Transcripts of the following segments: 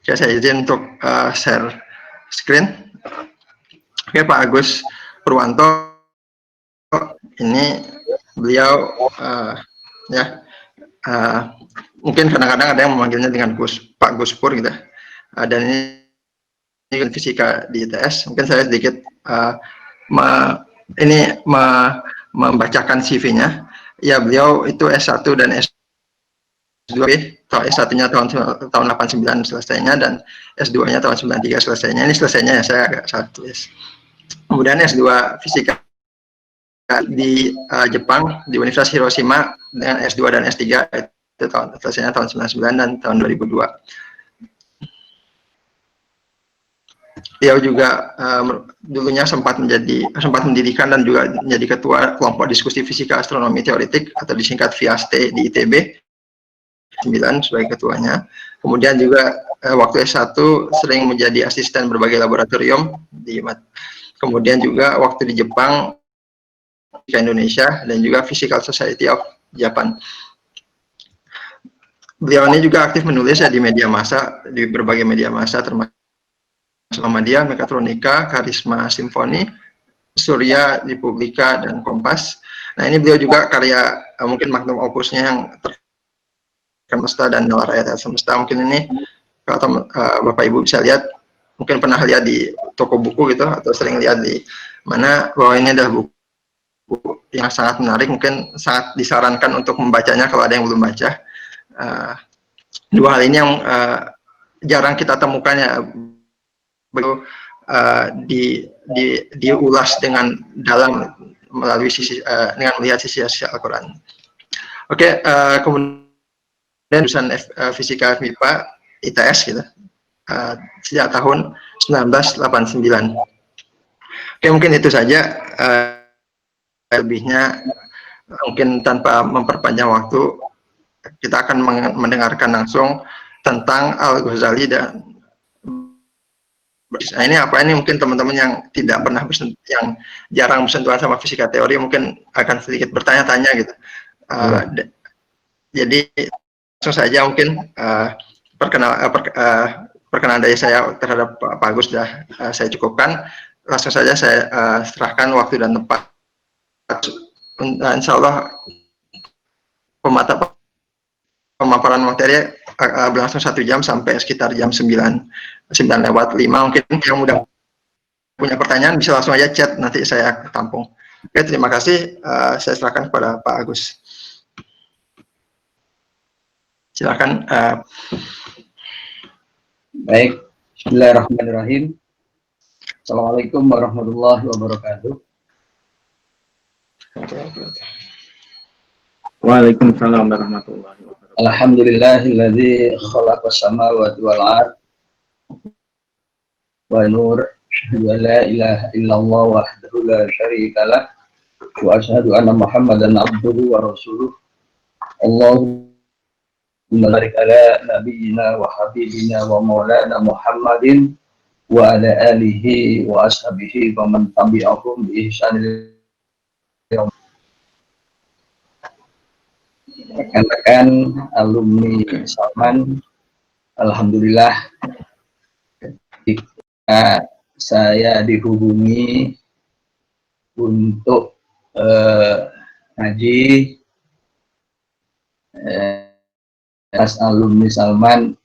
Oke, saya izin untuk share screen. Oke, Pak Agus Purwanto, ini beliau ya mungkin kadang-kadang ada yang memanggilnya dengan Pak Gus Pur gitu. Dan ini fisika di ITS. Mungkin saya sedikit membacakan CV-nya. Ya, beliau itu S1 dan S2, S1-nya tahun 89 selesainya, dan S2-nya tahun 93 selesainya. Ini selesainya ya, saya agak salah tulis. Kemudian S2 fisika di Jepang, di Universitas Hiroshima, dengan S2 dan S3 itu selesainya tahun 99 dan tahun 2002. Beliau juga dulunya sempat mendirikan dan juga menjadi ketua kelompok diskusi fisika astronomi teoretik atau disingkat VAST di ITB 9 sebagai ketuanya. Kemudian juga waktu S1 sering menjadi asisten berbagai laboratorium kemudian juga waktu di Jepang, ke Indonesia, dan juga Physical Society of Japan. Beliau ini juga aktif menulis ya di media massa, di berbagai media massa, termasuk Muhammadiyah, Mekatronika, Karisma Simfoni, Surya, Republika, dan Kompas. Nah, ini beliau juga karya mungkin magnum opusnya yang Semesta dan Nalar Ayat Semesta. Mungkin ini kalau Bapak Ibu bisa lihat, mungkin pernah lihat di toko buku gitu, atau sering lihat di mana, bahwa ini adalah buku yang sangat menarik, mungkin sangat disarankan untuk membacanya kalau ada yang belum baca. Dua hal ini yang jarang kita temukan ya, diulas dengan dalam melalui dengan melihat sisi Al-Quran. Oke, kemudian jurusan Fisika MIPA ITS gitu, sejak tahun 1989. Oke, mungkin itu saja. Lebihnya mungkin tanpa memperpanjang waktu, kita akan mendengarkan langsung tentang Al-Ghazali. Dan nah, ini apa, ini mungkin teman-teman yang tidak pernah yang jarang bersentuhan sama fisika teori mungkin akan sedikit bertanya-tanya gitu. Jadi langsung saja mungkin perkenalan dari saya terhadap Pak Agus sudah saya cukupkan. Langsung saja saya serahkan waktu dan tempat. Insya Allah pemaparan materi berlangsung 1 jam sampai sekitar jam 9:05. Mungkin yang mudah punya pertanyaan bisa langsung aja chat, nanti saya tampung. Oke, terima kasih. Saya serahkan kepada Pak Agus. Silakan. Baik, bismillahirrahmanirrahim. Assalamualaikum warahmatullahi wabarakatuh. Waalaikumsalam warahmatullahi wabarakatuh. Alhamdulillahilladzi khalaqas samawati wal ardh wa nur wa la ilaha illallah wahdahu la syarika lah wa asyhadu anna Muhammadan abduhu wa rasuluh. Allahumma barik ala nabiyyina wa habibina wa maulana Muhammadin wa ala alihi wa ashabihi wa man tabi'ahum bi ihsanil. Rekan-rekan alumni Salman, alhamdulillah ketika saya dihubungi untuk ngaji as alumni Salman,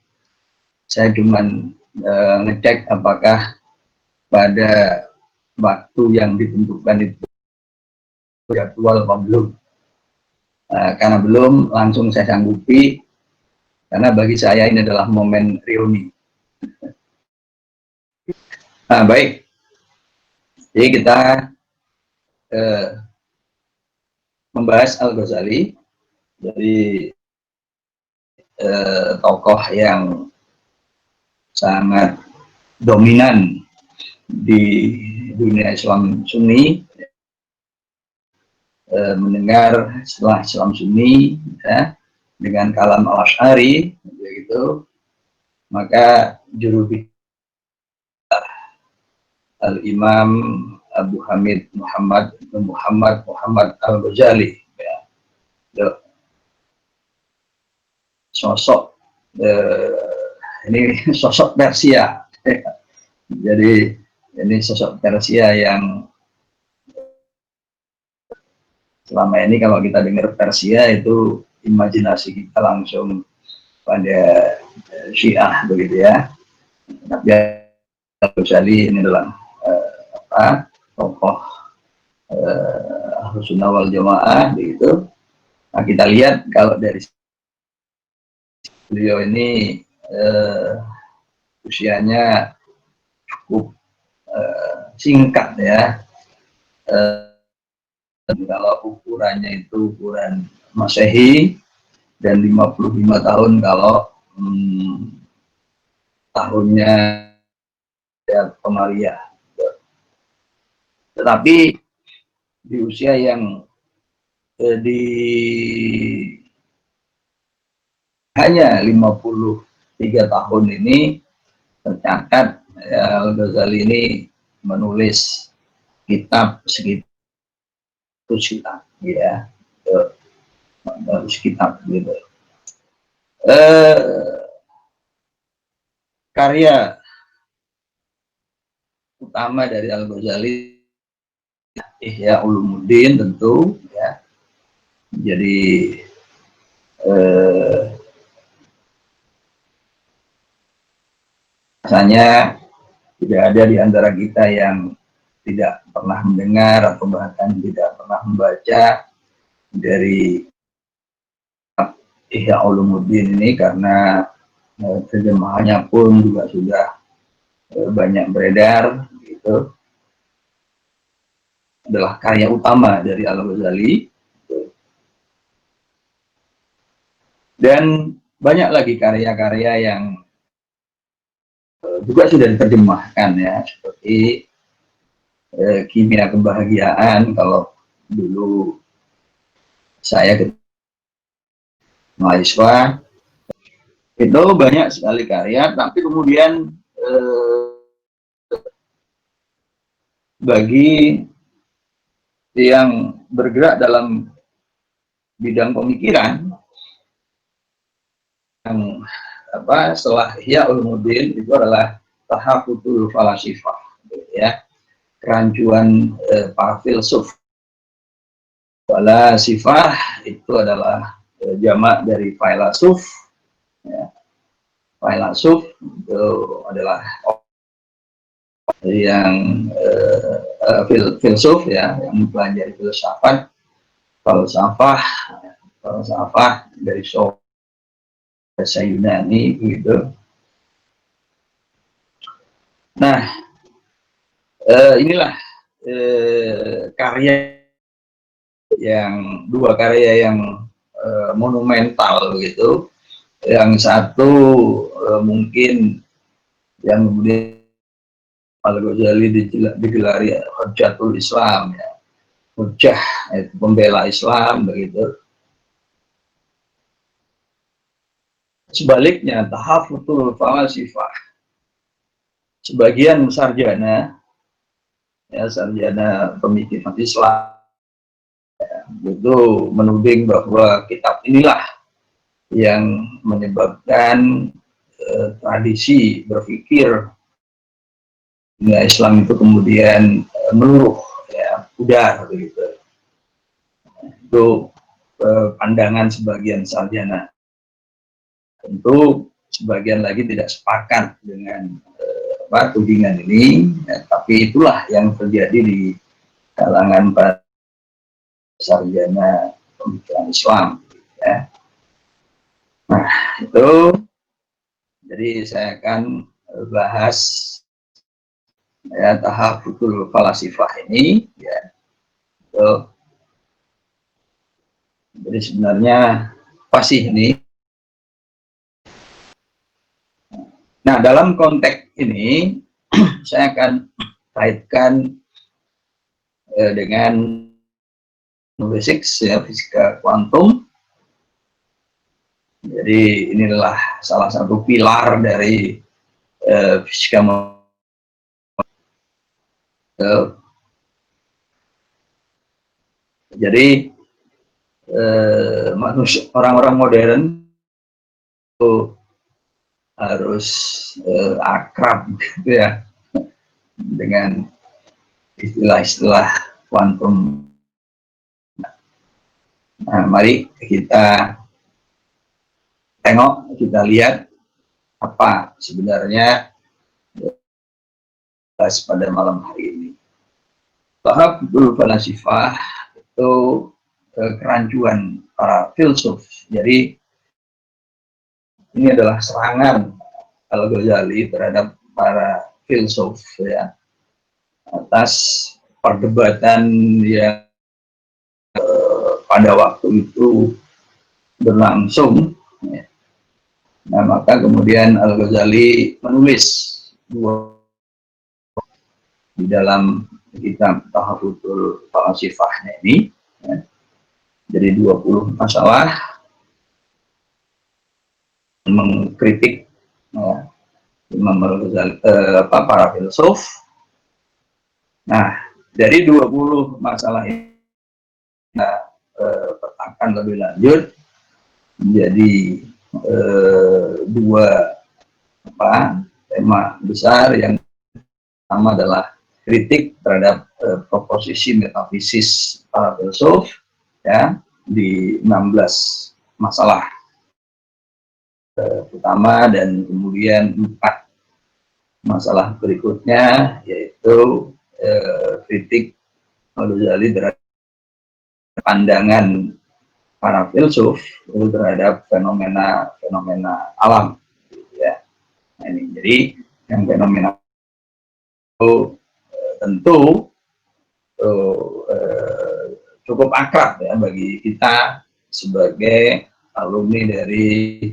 saya cuma ngecek apakah pada waktu yang ditentukan itu jadwal apa belum. Karena belum, langsung saya sanggupi, karena bagi saya ini adalah momen reuni. Nah, baik, jadi kita membahas Al-Ghazali, dari tokoh yang sangat dominan di dunia Islam Sunni, mendengar setelah Islam Sunni ya, dengan kalam Al-Asy'ari begitu, maka juru bicara Al-Imam Abu Hamid Muhammad Al-Ghazali ya, sosok ini sosok Persia. Jadi ini sosok Persia yang selama ini kalau kita dengar Persia itu imajinasi kita langsung pada Syiah begitu ya. Tapi Al-Ghazali ini adalah tokoh Ahlus Sunnah wal Jamaah begitu. Nah, kita lihat kalau dari beliau ini usianya cukup singkat ya. Kalau ukurannya itu ukuran Masehi dan 55 tahun kalau tahunnya ya, Komariah. Tetapi di usia yang di hanya 53 tahun ini tercatat ya, Al-Ghazali ini menulis kitab sekitar kitab ya, menulis kitab gitu. Karya utama dari Al-Ghazali Ihya Ulumuddin tentu ya. Jadi rasanya tidak ada di antara kita yang tidak pernah mendengar atau bahkan tidak pernah membaca dari Ihya Ulumuddin ini, karena terjemahannya pun juga sudah banyak beredar gitu. Adalah karya utama dari Al-Ghazali dan banyak lagi karya-karya yang juga sudah diterjemahkan ya, seperti Kimia Kebahagiaan. Kalau dulu saya mahasiswa itu banyak sekali karya, tapi kemudian bagi yang bergerak dalam bidang pemikiran yang setelah Ihya Ulumuddin itu adalah Tahafutul Falasifah ya, kerancuan para filsuf. Falasifah itu adalah jamak dari filosof ya. Filosof itu adalah yang filsuf ya, yang mempelajari filsafat. Falsafah dari bahasa Yunani gitu. Nah, inilah dua karya yang monumental begitu. Yang satu mungkin yang kemudian Al-Ghazali digelari Hujjatul Islam ya. Hujjah itu pembela Islam begitu. Sebaliknya Tahafutul Falasifah, sebagian sarjana ya, sarjana pemikiran Islam ya, itu menuding bahwa kitab inilah yang menyebabkan tradisi berpikir ya, Islam itu kemudian meluruh ya, pudar begitu. Itu pandangan sebagian sarjana. Tentu sebagian lagi tidak sepakat dengan tudingan ini ya, tapi itulah yang terjadi di kalangan para sarjana pemikiran Islam ya. Nah, itu jadi saya akan bahas ya Tahafutul Falasifah ini ya. Itu. Jadi sebenarnya apa sih ini? Nah, dalam konteks ini saya akan kaitkan dengan physics ya, fisika kuantum. Jadi inilah salah satu pilar dari fisika. Jadi manusia, orang-orang modern itu harus akrab gitu ya dengan istilah-istilah kuantum. Nah, mari kita tengok, kita lihat apa sebenarnya pada malam hari ini. Tahabul falasifah itu kerancuan para filsuf. Jadi ini adalah serangan Al-Ghazali terhadap para filsuf ya, atas perdebatan yang pada waktu itu berlangsung ya. Nah, maka kemudian Al-Ghazali menulis di dalam kitab Tahabul Falasifahnya ini ya. Jadi 20 masalah mengkritik ya, Imam Al-Ghazali, para filsuf. Nah, dari 20 masalah ini kita petakan lebih lanjut menjadi dua tema besar. Yang pertama adalah kritik terhadap proposisi metafisis para filsuf ya, di 16 masalah pertama, dan kemudian 4 masalah berikutnya yaitu kritik Al-Ghazali terhadap pandangan para filsuf terhadap fenomena alam ya. Nah, ini jadi yang fenomena itu tentu cukup akrab ya bagi kita sebagai alumni dari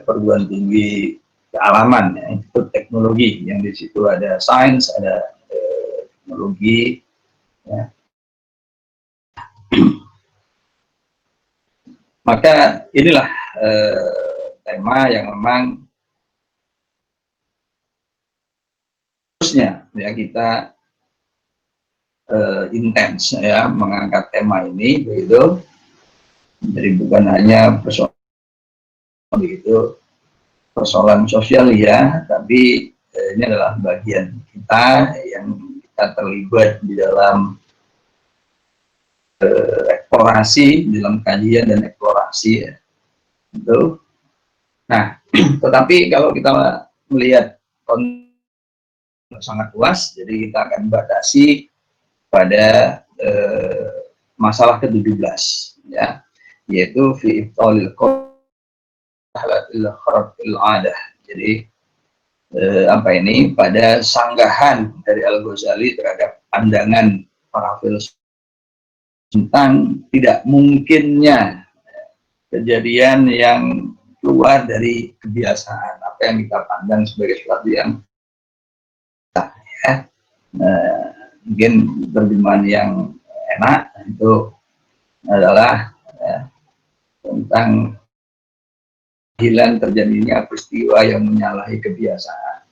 perguruan tinggi kealaman ya, Institut Teknologi, yang di situ ada sains, ada teknologi ya. Maka inilah tema yang memang harusnya ya kita intens ya mengangkat tema ini begitu. Jadi bukan hanya persoalan sosial ya, tapi ini adalah bagian kita yang kita terlibat di dalam eksplorasi, dalam kajian dan eksplorasi ya. Gitu. Nah, tetapi kalau kita melihat sangat luas, jadi kita akan batasi pada masalah ke-17 ya, yaitu fi ibtalil qawlatil adah. Jadi apa ini, pada sanggahan dari Al-Ghazali terhadap pandangan para filsuf tentang tidak mungkinnya kejadian yang keluar dari kebiasaan, apa yang kita pandang sebagai sesuatu yang ya, mungkin terjemahan yang enak itu adalah ya, tentang hilang terjadinya peristiwa yang menyalahi kebiasaan,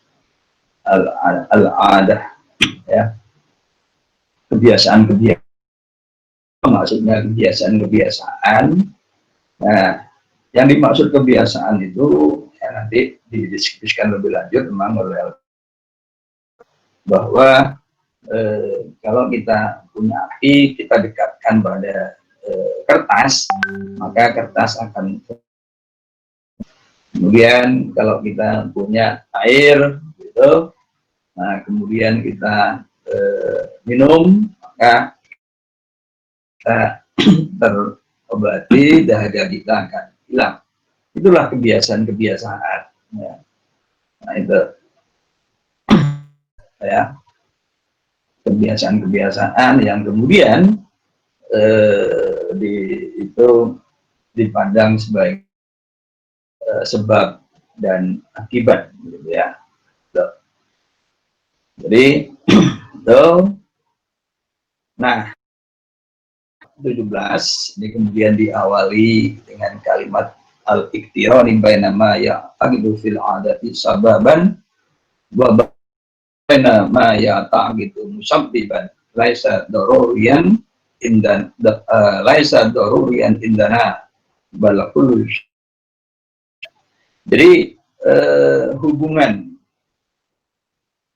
al-adah ya, kebiasaan-kebiasaan. Maksudnya kebiasaan-kebiasaan. Nah, yang dimaksud kebiasaan itu ya, nanti didiskusikan lebih lanjut memang oleh bahwa kalau kita punya api, kita dekatkan pada kertas, maka kertas akan. Kemudian kalau kita punya air, gitu, nah kemudian kita minum, maka kita terobati, dahaga kita akan hilang. Itulah kebiasaan-kebiasaan ya. Nah itu ya, kebiasaan-kebiasaan yang kemudian itu dipandang sebagai sebab dan akibat gitu ya. Jadi itu. Nah, 17 ini kemudian diawali dengan kalimat al-iktirani baina ma ya'taqidu fil 'adati sababan wa baina ma ya'taqidu musabbiban laisa daruriyan indan laisa daruriyan indana bal kullu. Jadi hubungan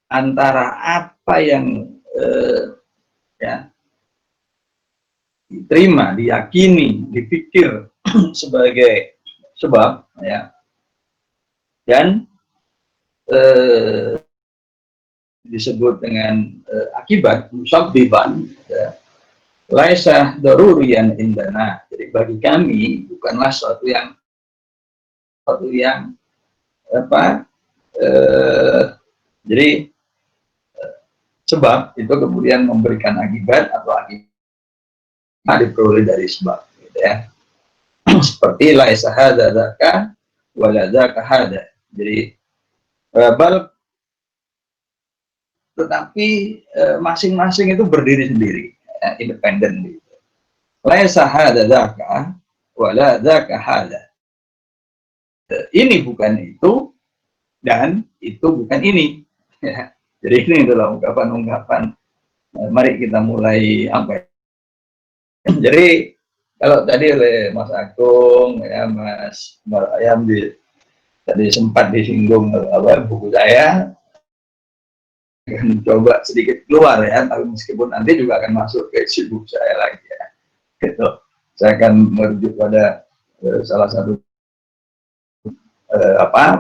antara apa yang ya, diterima, diyakini, dipikir sebagai sebab, ya, dan disebut dengan akibat, musabbiban, ya, laisa daruriyan indana. Jadi bagi kami bukanlah suatu yang apa, jadi sebab itu kemudian memberikan akibat atau akibat diperoleh dari sebab, gitu ya. Seperti laisa hadza dzaka wala dzaka hadza. Jadi tetapi masing-masing itu berdiri sendiri, ya, independen, gitu. Laisa hadza dzaka wala dzaka hadza. Ini bukan itu dan itu bukan ini. Ya. Jadi ini adalah ungkapan-ungkapan. Mari kita mulai apa ya? Jadi kalau tadi oleh Mas Agung, ya, Mas Ayam tadi sempat disinggung apa buku saya, akan coba sedikit keluar, ya, tapi meskipun nanti juga akan masuk ke isi buku saya lagi, ya. Gitu. Saya akan merujuk pada salah satu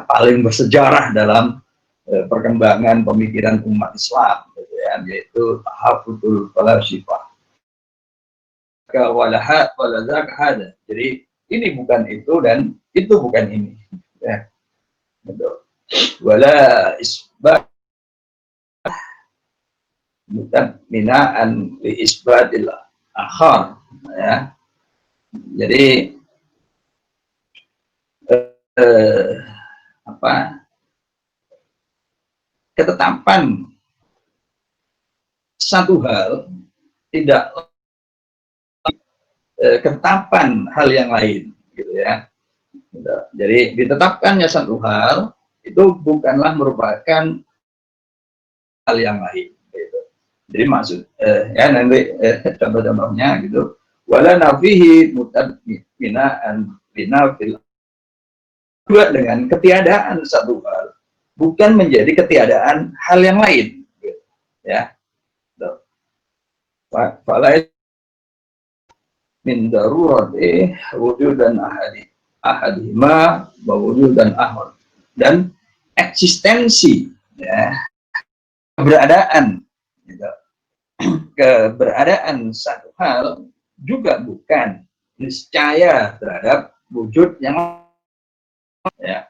paling bersejarah dalam perkembangan pemikiran umat Islam, gitu ya, yaitu Tahafutul Falasifah. Walahat walazak hada. Jadi ini bukan itu dan itu bukan ini, ya. Gitu. Wala isbat bukan minaan li isbatil akhar, ya. Jadi ketetapan satu hal tidak ketetapan hal yang lain, gitu ya. Jadi ditetapkannya satu hal itu bukanlah merupakan hal yang lain, gitu. Jadi maksud ya nanti contoh-contohnya gitu. Wala nafihi mutadminaan binafil, juga dengan ketiadaan satu hal bukan menjadi ketiadaan hal yang lain, gitu, ya. Falai min darurati wujudan ahadima wa wujudan ahad, dan eksistensi, ya, keberadaan, gitu. Keberadaan satu hal juga bukan niscaya terhadap wujud yang, ya.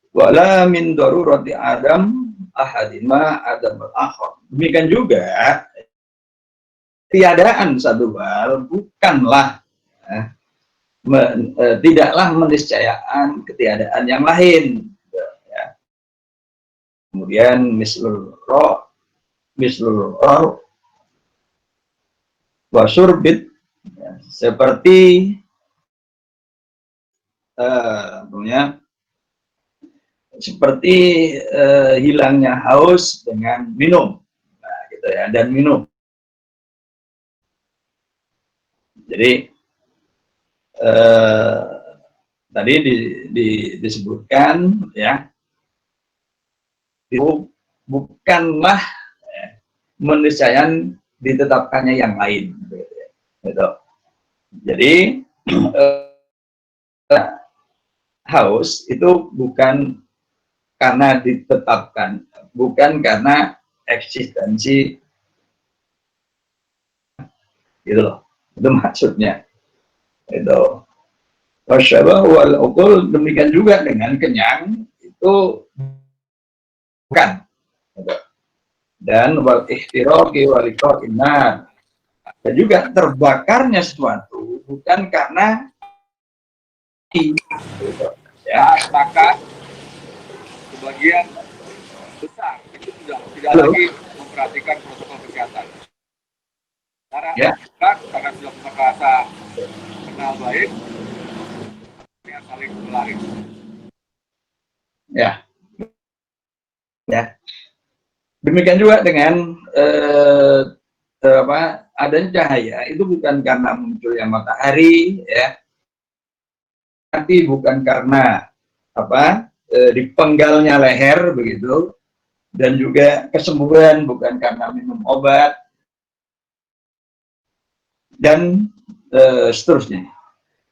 Wala min darurati adam ahadima adam al-akhar. Demikian juga tiadaan satu hal bukanlah tidaklah meniscayaan ketiadaan yang lain, ya. Kemudian mislul roh wasurbit, ya, seperti seperti hilangnya haus dengan minum, nah, gitu ya, dan minum. Jadi tadi disebutkan, ya, itu bukanlah meniscayakan ditetapkannya yang lain, gitu. Jadi haus itu bukan karena ditetapkan, bukan karena eksistensi, gitu loh. Itu maksudnya. Itu wasyabah wal uqul, demikian juga dengan kenyang itu bukan, gitu. Dan wal ihtiraqi wal iqa'inar, dan juga terbakarnya sesuatu bukan karena gitu, ya. Maka sebagian besar itu sudah tidak lagi memperhatikan protokol kesehatan. Karena, ya, karena sudah merasa kenal baik, yang saling melari. Ya, ya. Demikian juga dengan adanya cahaya itu bukan karena munculnya matahari, ya, mati bukan karena dipenggalnya leher begitu, dan juga kesembuhan bukan karena minum obat, dan seterusnya,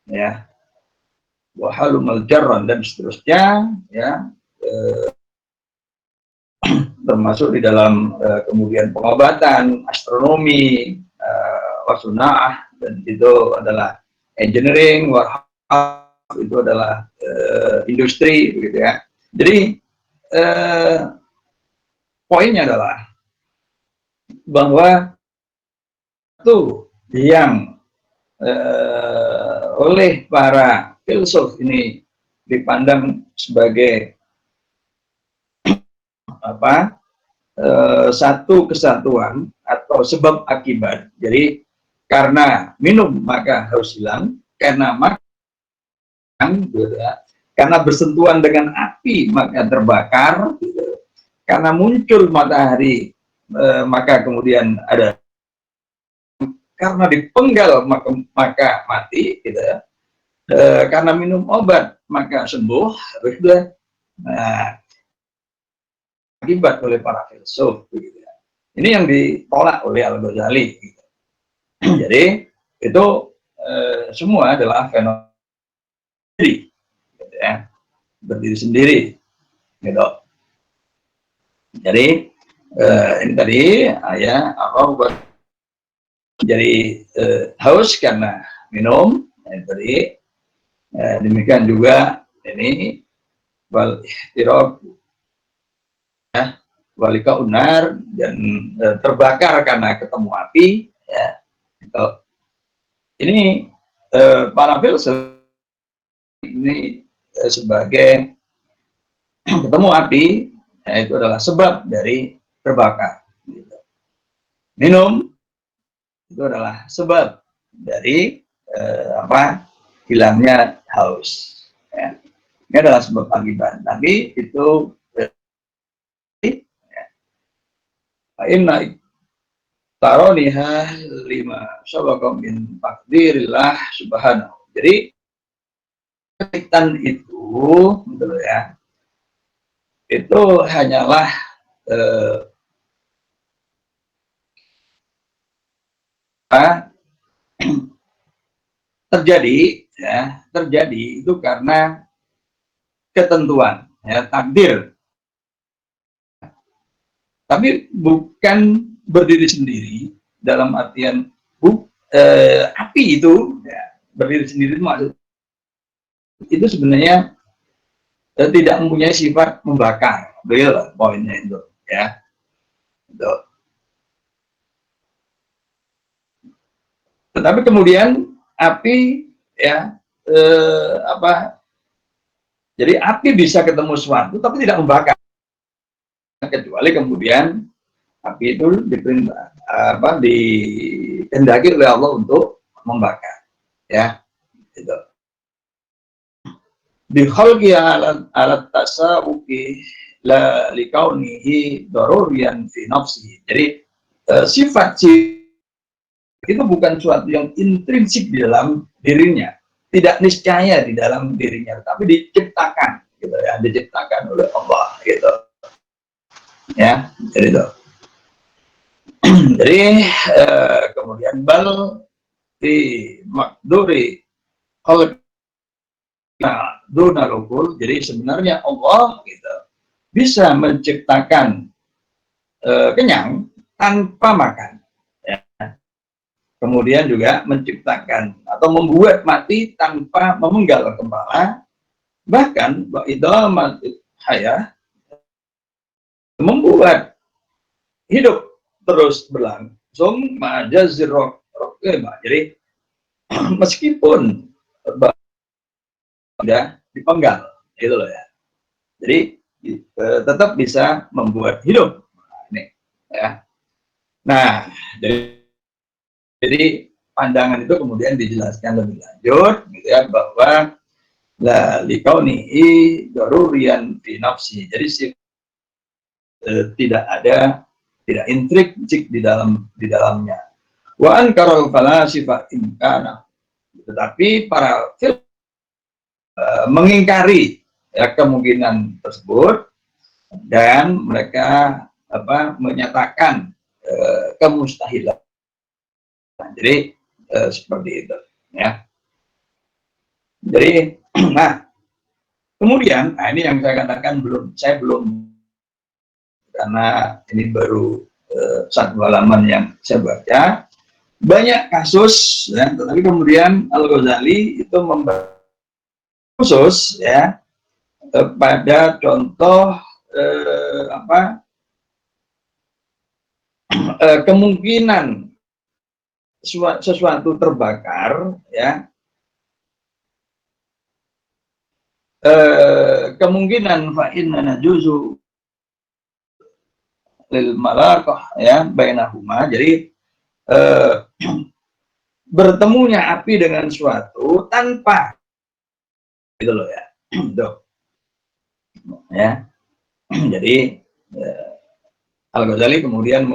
ya, wahalumal jarran dan seterusnya, ya, termasuk di dalam kemudian pengobatan, astronomi, wasunah, dan itu adalah engineering, warhaf itu adalah industri, begitu ya. Jadi poinnya adalah bahwa itu yang oleh para filsuf ini dipandang sebagai satu kesatuan atau sebab akibat. Jadi karena minum maka harus hilang, karena makan, karena bersentuhan dengan api maka terbakar, karena muncul matahari maka kemudian ada, karena dipenggal maka mati, karena minum obat maka sembuh, nah, akibat oleh para filsuf, begitu ya. Ini yang ditolak oleh Al-Ghazali, gitu. Jadi itu semua adalah fenomena gitu ya, berdiri sendiri, gitu. Jadi ini tadi ya, buat jadi haus karena minum, tadi demikian juga ini wal ihtiraq, ya, walika unar, dan terbakar karena ketemu api, ya, gitu. Ini para filsuf ini sebagai ketemu api, ya, itu adalah sebab dari terbakar, gitu. Minum itu adalah sebab dari hilangnya haus, ya. Ini adalah sebab akibat. Tapi itu inna taroniha lima sabaqa min takdirillah subhanahu. Jadi kaitan itu, betul ya, itu hanyalah terjadi itu karena ketentuan, ya, takdir, tapi bukan berdiri sendiri dalam artian api itu, ya, berdiri sendiri maksud itu sebenarnya tidak mempunyai sifat membakar, real poinnya itu, ya, itu. Tetapi kemudian api, ya, jadi api bisa ketemu sesuatu tapi tidak membakar, kecuali kemudian api itu dikehendaki oleh Allah untuk membakar, ya, itu. Bikhalqi alat tasawuki la likaunihi daruriyan fi nafsihi. Jadi sifat itu bukan suatu yang intrinsik di dalam dirinya, tidak niscaya di dalam dirinya, tapi diciptakan, gitu ya, diciptakan oleh Allah, gitu, ya. Jadi itu. Jadi kemudian bal di makduri khalqina duna ukul. Jadi sebenarnya Allah, gitu, bisa menciptakan kenyang tanpa makan, ya. Kemudian juga menciptakan atau membuat mati tanpa memenggal kepala, bahkan idamat hayah, membuat hidup terus berlangsung majazir rokema. Jadi meskipun sudah dipenggal, gitu loh, ya. Jadi tetap bisa membuat hidup. Ini, ya. Nah, jadi pandangan itu kemudian dijelaskan lebih lanjut, gitu ya, bahwa la likaunihi daruriyan fi nafsi. Jadi tidak intrinsik di dalamnya. Wa ankaral falasifa imkana. Tetapi para mengingkari ya, kemungkinan tersebut, dan mereka menyatakan kemustahilan. Jadi seperti itu ya. Jadi nah kemudian ini yang saya katakan saya belum, karena ini baru satu halaman yang saya baca, banyak kasus ya, tetapi kemudian Al-Ghazali itu membahas khusus ya pada contoh kemungkinan sesuatu terbakar ya, kemungkinan fa'inna najuzu lil malaqah ya bainahuma. Jadi bertemunya api dengan suatu tanpa gitu loh ya. Ya. Jadi Al-Ghazali kemudian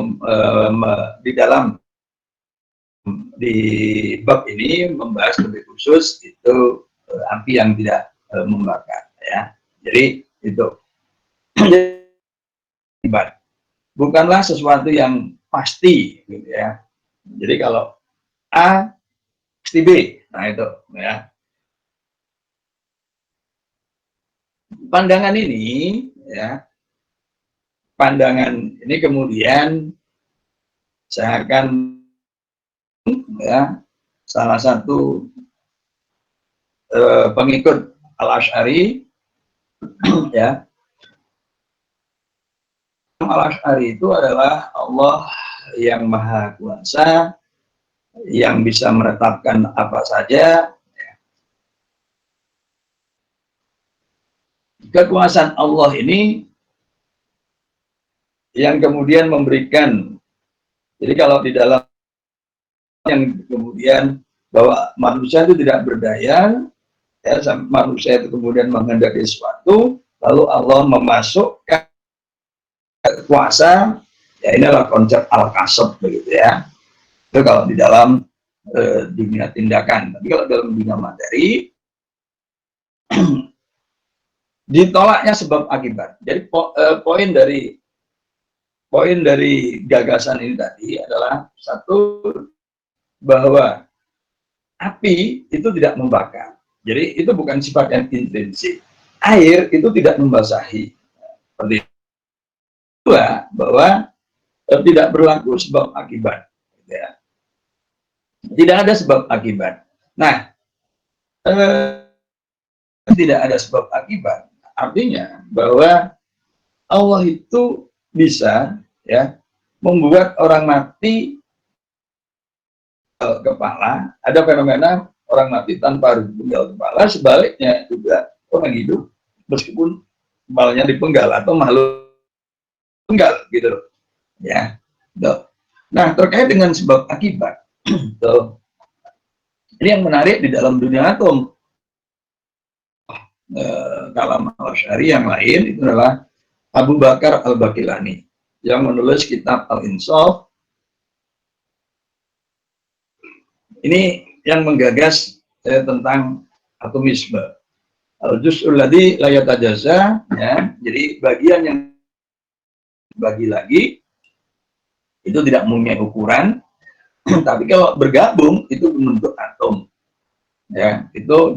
di bab ini membahas lebih khusus itu api yang tidak membakar ya. Jadi itu bukanlah sesuatu yang pasti gitu ya. Jadi kalau A pasti B, nah itu ya. Pandangan ini ya, pandangan ini kemudian saya akan ya salah satu pengikut Al-Asy'ari ya. Al-Asy'ari itu adalah Allah yang Maha Kuasa, yang bisa menetapkan apa saja. Kekuasaan Allah ini yang kemudian memberikan, jadi kalau di dalam yang kemudian bahwa manusia itu tidak berdaya ya, manusia itu kemudian menghendaki sesuatu, lalu Allah memasukkan kuasa ya, inilah konsep al-kasab begitu ya. Itu kalau di dalam dunia tindakan. Tapi kalau dalam dunia materi ditolaknya sebab akibat. Jadi poin dari gagasan ini tadi adalah satu, bahwa api itu tidak membakar. Jadi itu bukan sifat yang intrinsik. Air itu tidak membasahi. Seperti itu. Kedua, bahwa tidak berlaku sebab akibat. Ya. Tidak ada sebab akibat. Nah, tidak ada sebab akibat. Artinya bahwa Allah itu bisa ya membuat orang mati kepala. Ada fenomena orang mati tanpa harus dipenggal kepala, sebaliknya juga orang hidup meskipun kepalanya dipenggal atau makhluk penggal gitu ya. Nah, terkait dengan sebab akibat ini yang menarik di dalam dunia atom. Kalam Al-Asy'ari yang lain itu adalah Abu Bakar Al-Baqillani yang menulis kitab Al-Insaf. Ini yang menggagas tentang atomisme. Al-juz'ul ladzi la yatajazza ya. Jadi bagian yang bagi lagi itu tidak mempunyai ukuran, tapi kalau bergabung itu membentuk atom. Ya, itu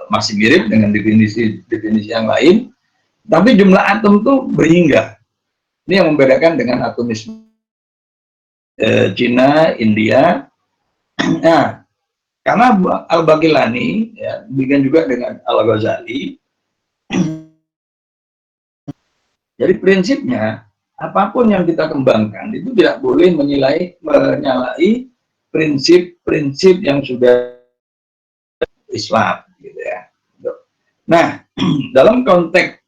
masih mirip dengan definisi yang lain, tapi jumlah atom itu berhingga. Ini yang membedakan dengan atomisme Cina, India. Nah, karena Al-Baqillani ya, demikian juga dengan Al-Ghazali. Jadi prinsipnya apapun yang kita kembangkan itu tidak boleh menyalahi prinsip-prinsip yang sudah Islam gitu ya. Nah, dalam konteks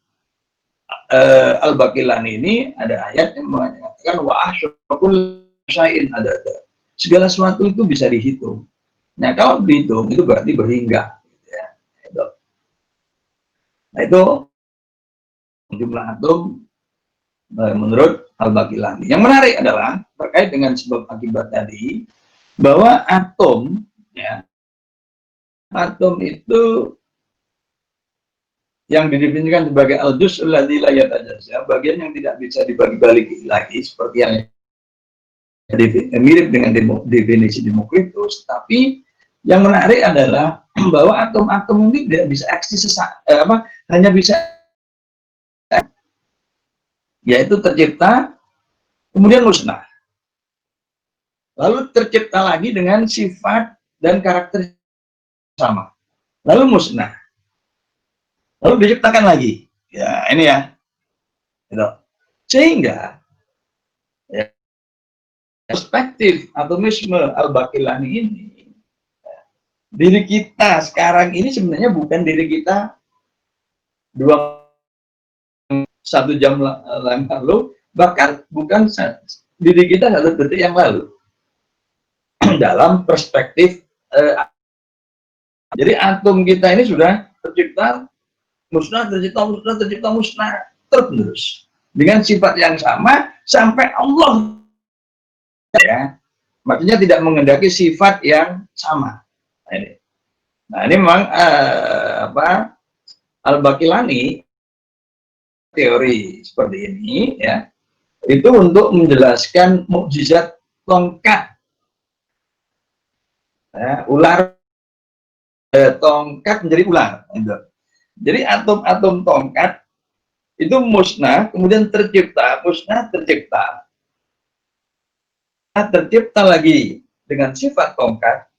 Al-Baqillani ini ada ayat yang mengatakan wa asyrakul syai'in ada. Segala sesuatu itu bisa dihitung. Nah, kalau dihitung itu berarti berhingga gitu ya. Nah, itu jumlah atom menurut Al-Baqillani. Yang menarik adalah terkait dengan sebab akibat tadi, bahwa atom ya Atom itu yang didefinisikan sebagai al-juz'ul ladzi la yatajazza, bagian yang tidak bisa dibagi-bagi lagi, seperti yang mirip dengan definisi Demokritus. Tapi yang menarik adalah bahwa atom-atom ini tidak bisa eksis hanya bisa, yaitu tercipta kemudian musnah, lalu tercipta lagi dengan sifat dan karakter sama, lalu musnah, lalu diciptakan lagi. Ya, ini ya. Gitu. Sehingga ya, perspektif atomisme Al-Baqillani ini, diri kita sekarang ini sebenarnya bukan diri kita 1 jam lalu, bahkan bukan diri kita 1 detik yang lalu. Dalam perspektif jadi atom kita ini sudah tercipta musnah, tercipta musnah terus dengan sifat yang sama sampai Allah, ya, maksudnya tidak mengendaki sifat yang sama. Nah ini memang Al-Baqillani teori seperti ini, ya, itu untuk menjelaskan mukjizat tongkat, ya, ular, tongkat menjadi ular, gitu. Jadi atom-atom tongkat itu musnah, kemudian tercipta, musnah, tercipta lagi dengan sifat tongkat,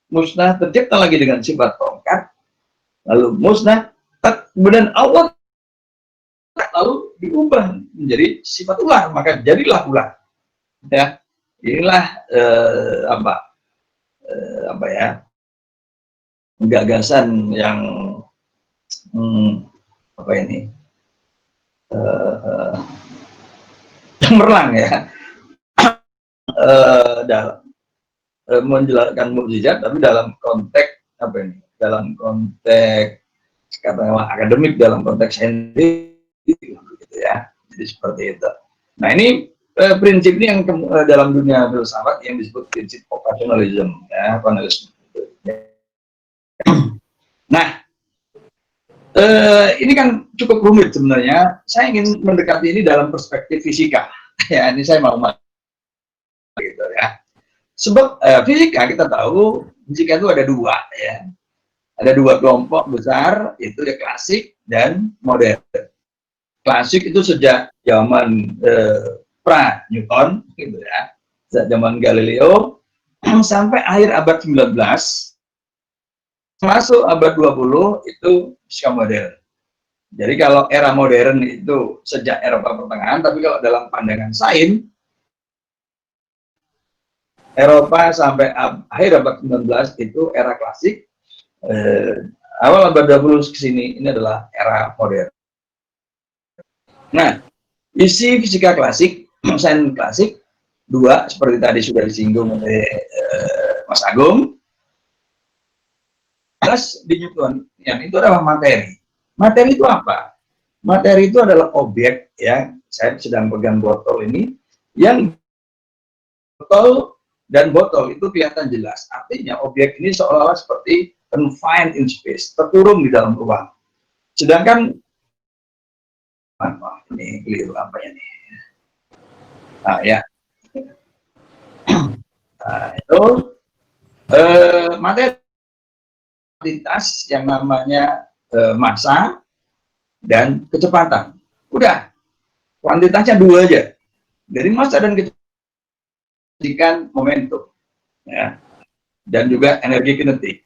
musnah, tercipta lagi dengan sifat tongkat, lalu musnah, kemudian Allah lalu diubah menjadi sifat ular, maka jadilah ular. Ya, inilah apa ya, gagasan yang apa ini cemerlang, ya, dalam menjelaskan mukjizat, tapi dalam konteks apa ini? Dalam konteks katakanlah akademik, dalam konteks saintifik, gitu ya. Jadi seperti itu. Nah ini prinsip ini yang dalam dunia filsafat yang disebut prinsip occasionalism, ya, occasionalism. Nah, ini kan cukup rumit sebenarnya. Saya ingin mendekati ini dalam perspektif fisika. Ya, ini saya mau gitu ya. Sebab fisika kita tahu, fisika itu ada 2, ya. Ada 2 kelompok besar, itu ya klasik dan modern. Klasik itu sejak zaman pra-Newton, gitu ya, sejak zaman Galileo sampai akhir abad 19, masuk abad 20 itu fisika modern. Jadi kalau era modern itu sejak Eropa pertengahan, tapi kalau dalam pandangan sains, Eropa sampai akhir abad 19 itu era klasik, awal abad 20 ke sini ini adalah era modern. Nah, isi fisika klasik, sains klasik, 2 seperti tadi sudah disinggung oleh Mas Agung. Plus di Newton, yang itu adalah materi. Materi itu apa? Materi itu adalah objek, ya. Saya sedang pegang botol ini, yang botol dan botol itu kelihatan jelas. Artinya objek ini seolah-olah seperti confined in space, terkurung di dalam ruang. Sedangkan ini keliru apanya nih? Nah, ya. Nah, itu materi kuantitas yang namanya massa dan kecepatan. Udah, kuantitasnya 2 aja. Dari massa dan kecepatan momentum, ya, dan juga energi kinetik.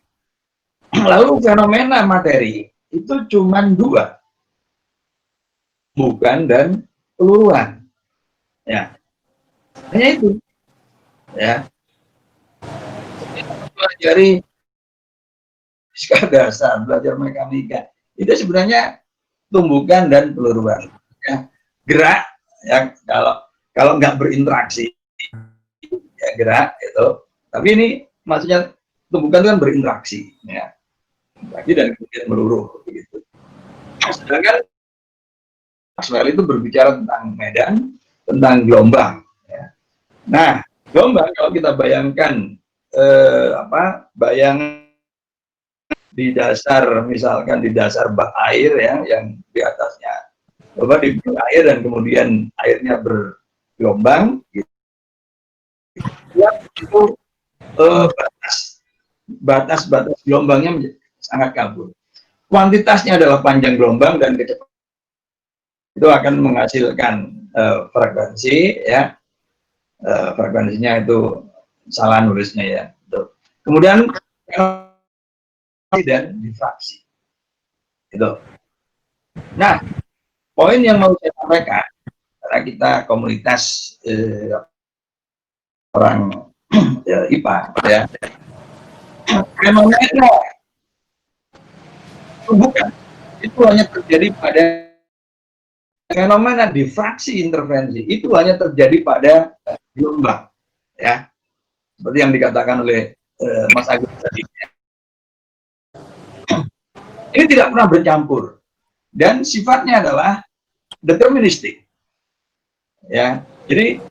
Lalu fenomena materi itu cuma 2, bukan dan peluruhan, ya, hanya itu, ya. Pelajari fisika dasar, belajar mekanika, itu sebenarnya tumbukan dan peluruhan, ya. Gerak, ya, kalau nggak berinteraksi, ya, gerak itu. Tapi ini maksudnya tumbukan kan berinteraksi, ya, lagi dan kemudian meluruh, begitu. Sedangkan Maxwell itu berbicara tentang medan, tentang gelombang, ya. Nah, gelombang kalau kita bayangkan bayangan di dasar, misalkan di dasar bak air ya, yang di atasnya di air dan kemudian airnya bergelombang, gitu. Ya, itu batas gelombangnya sangat kabur. Kuantitasnya adalah panjang gelombang dan kecepatan itu akan menghasilkan frekuensi ya, frekuensinya itu salah nulisnya ya. Kemudian dan difraksi. Itu. Nah, poin yang mau saya sampaikan, karena kita komunitas orang IPA, ya, fenomena itu bukan, itu hanya terjadi pada fenomena difraksi intervensi, itu hanya terjadi pada gelombang, ya, seperti yang dikatakan oleh Mas Agus tadi. Ini tidak pernah bercampur dan sifatnya adalah deterministik, ya, jadi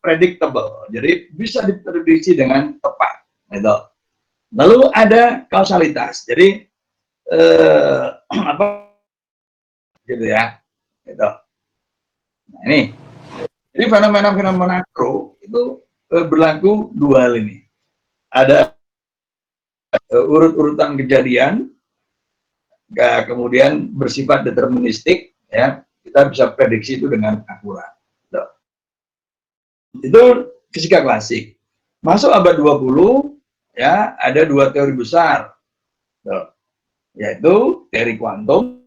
predictable, jadi bisa diprediksi dengan tepat, gitu. Lalu ada kausalitas, jadi apa gitu ya, gitu. Nah, ini, jadi fenomena-fenomena makro itu berlaku dua hal ini. Ada urut-urutan kejadian, kemudian bersifat deterministik, ya, kita bisa prediksi itu dengan akurat. Gitu. Itu fisika klasik. Masuk abad 20, ya, ada dua teori besar, gitu, yaitu teori kuantum,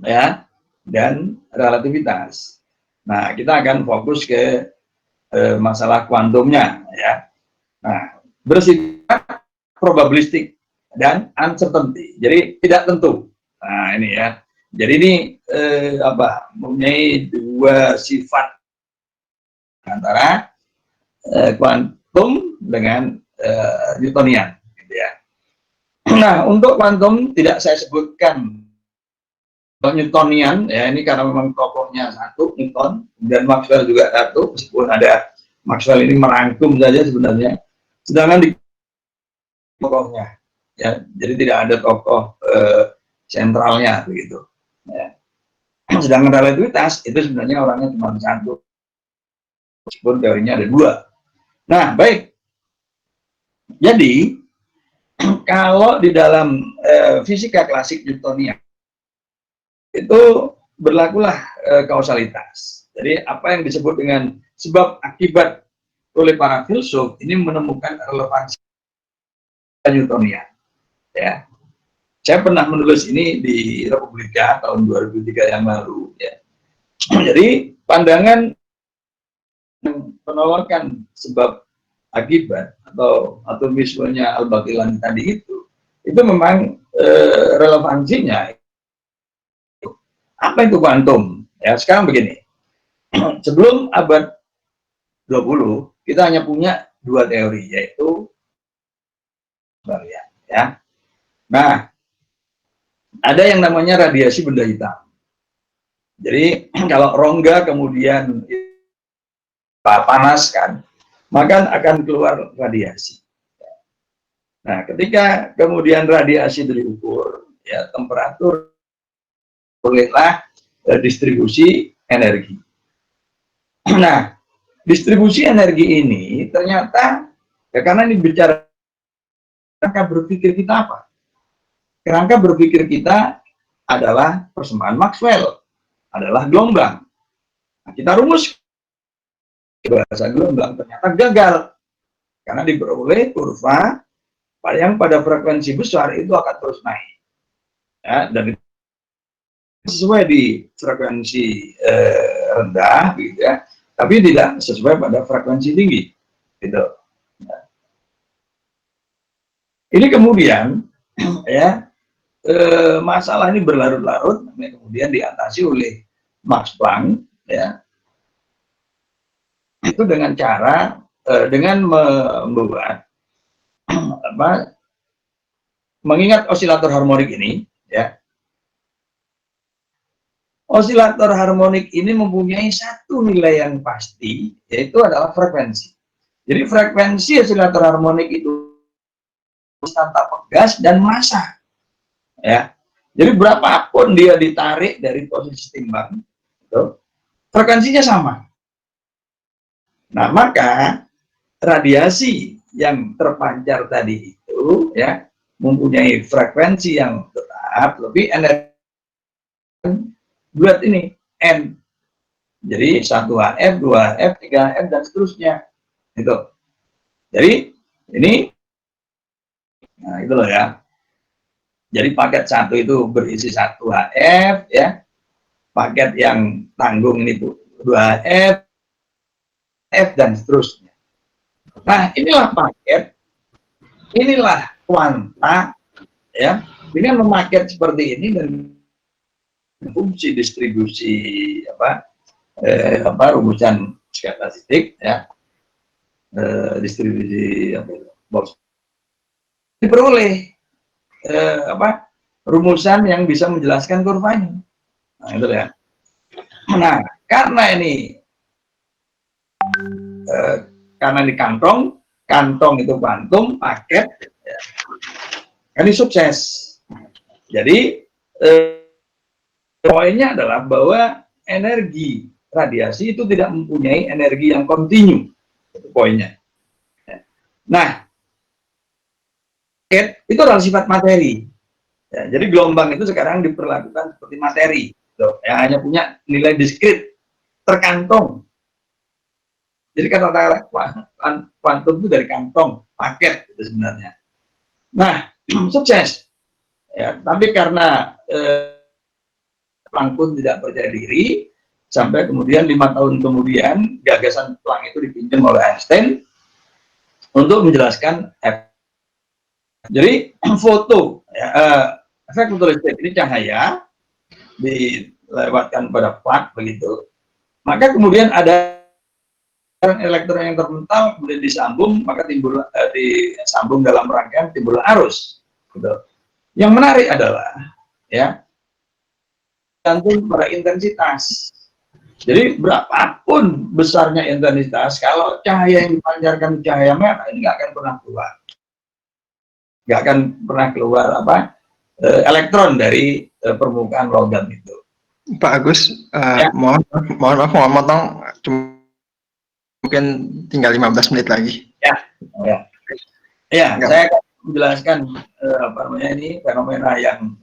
ya, dan relativitas. Nah, kita akan fokus ke masalah kuantumnya, ya. Nah, bersifat probabilistik dan uncertainty, jadi tidak tentu. Nah, ini ya. Jadi ini mempunyai dua sifat antara kuantum dengan Newtonian, gitu ya. Nah, untuk kuantum tidak saya sebutkan Newtonian, ya, ini karena memang tokohnya satu, Newton, dan Maxwell juga satu, meskipun ada Maxwell ini merangkum saja sebenarnya. Sedangkan di tokohnya, ya, jadi tidak ada tokoh sentralnya begitu. Ya. Sedangkan relativitas itu sebenarnya orangnya cuma satu, meskipun teorinya ada dua. Nah, baik. Jadi kalau di dalam fisika klasik Newtonian itu berlakulah kausalitas. Jadi apa yang disebut dengan sebab akibat oleh para filsuf ini menemukan relevansi Newtonian. Ya, saya pernah menulis ini di Republika tahun 2003 yang lalu. Ya. Jadi pandangan penolakan sebab akibat atau atomismenya Al-Baqillani tadi itu memang relevansinya. Apa itu kuantum? Ya, sekarang begini. Sebelum abad 20, kita hanya punya dua teori, yaitu ya. Nah, ada yang namanya radiasi benda hitam. Jadi kalau rongga kemudian panaskan, maka akan keluar radiasi. Nah, ketika kemudian radiasi diukur, ya, temperatur, olehlah distribusi energi. Nah, distribusi energi ini ternyata, ya, karena ini bicara kerangka berpikir kita apa? Kerangka berpikir kita adalah persamaan Maxwell, adalah gelombang. Nah, kita rumus bahasa gelombang ternyata gagal karena diperoleh kurva yang pada frekuensi besar itu akan terus naik, ya, dan itu sesuai di frekuensi rendah, gitu ya, tapi tidak sesuai pada frekuensi tinggi, gitu. Nah, ini kemudian ya masalah ini berlarut-larut, kemudian diatasi oleh Max Planck, ya, itu dengan cara dengan membuat mengingat osilator harmonik ini, ya, osilator harmonik ini mempunyai satu nilai yang pasti, yaitu adalah frekuensi. Jadi frekuensi osilator harmonik itu tanpa gas dan massa, ya. Jadi berapapun dia ditarik dari posisi timbang, itu, frekuensinya sama. Nah, maka radiasi yang terpancar tadi itu, ya, mempunyai frekuensi yang tetap, lebih energi buat ini N. Jadi 1HF, 2HF, 3HF dan seterusnya. Itu. Jadi ini, nah itu loh ya. Jadi paket satu itu berisi 1HF, ya. Paket yang tanggung ini 2HF, F dan seterusnya. Nah, inilah paket, inilah kuanta, ya. Ini memaket seperti ini dan fungsi distribusi rumusan statistik, ya, distribusi box diperoleh rumusan yang bisa menjelaskan kurvanya. Nah, itu ya. Nah, karena ini kantong itu kuantum, paket, ya, ini sukses. Jadi poinnya adalah bahwa energi radiasi itu tidak mempunyai energi yang kontinu, itu poinnya. Nah, itu adalah sifat materi. Ya, jadi gelombang itu sekarang diperlakukan seperti materi, ya, hanya punya nilai diskrit terkantong. Jadi kata-kata kuantum itu dari kantong, paket itu sebenarnya. Nah, sukses. Ya, tapi karena Planck pun tidak percaya diri, sampai kemudian 5 tahun kemudian gagasan Planck itu dipinjam oleh Einstein untuk menjelaskan efek. Jadi foto, ya, efek fotoelektrik ini cahaya dilewatkan pada Planck begitu, maka kemudian ada elektron yang terpental kemudian disambung, maka timbul disambung dalam rangkaian timbul arus. Gitu. Yang menarik adalah, ya, gantung pada intensitas. Jadi berapapun besarnya intensitas, kalau cahaya yang dipancarkan cahaya merah ini nggak akan pernah keluar, nggak akan pernah keluar elektron dari permukaan logam itu. Pak Agus, Ya. mohon maaf mau motong, mungkin tinggal 15 menit lagi. Ya, ya, saya akan menjelaskan ini fenomena yang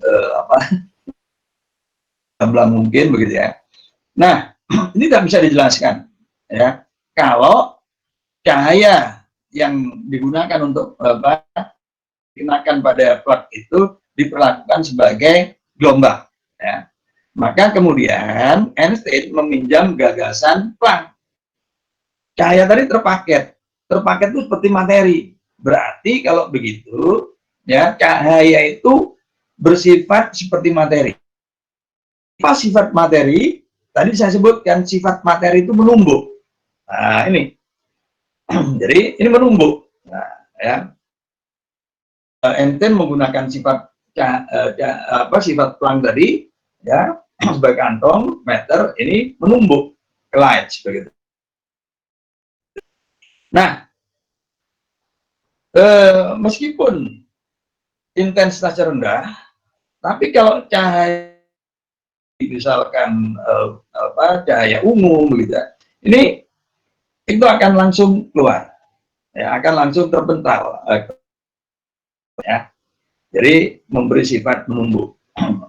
gamblang mungkin begitu ya. Nah, ini tidak bisa dijelaskan, ya, kalau cahaya yang digunakan untuk dikenakan pada Planck itu diperlakukan sebagai gelombang, ya. Maka kemudian Einstein meminjam gagasan Planck. Cahaya tadi terpaket itu seperti materi. Berarti kalau begitu, ya, cahaya itu bersifat seperti materi. Apa sifat materi? Tadi saya sebutkan sifat materi itu menumbuk. Nah, ini. Jadi ini menumbuk. Nah, ya. Einstein menggunakan sifat sifat Planck tadi, ya, sebagai kantong meter, ini menumbuk ke light begitu. Nah, meskipun intensitasnya rendah, tapi kalau cahaya misalkan cahaya ungu begitu, ini itu akan langsung keluar, ya, akan langsung terpental, ya. Jadi memberi sifat menumbuk.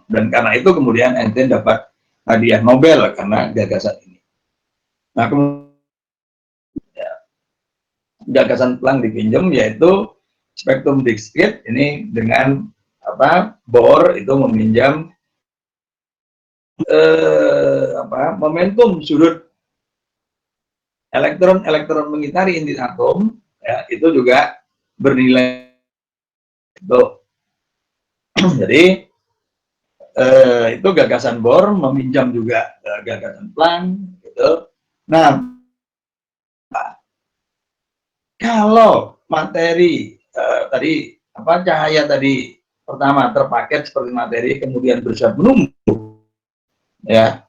Dan karena itu kemudian Einstein dapat hadiah Nobel karena gagasan ini. Nah, kemudian ya, gagasan Planck dipinjam yaitu spektrum diskrit ini dengan Bohr itu meminjam momentum sudut elektron mengitari inti atom, ya, itu juga bernilai itu. Jadi itu gagasan Bohr meminjam juga gagasan Planck gitu. Nah, kalau materi tadi cahaya tadi pertama terpaket seperti materi kemudian bersifat menumbuk, ya,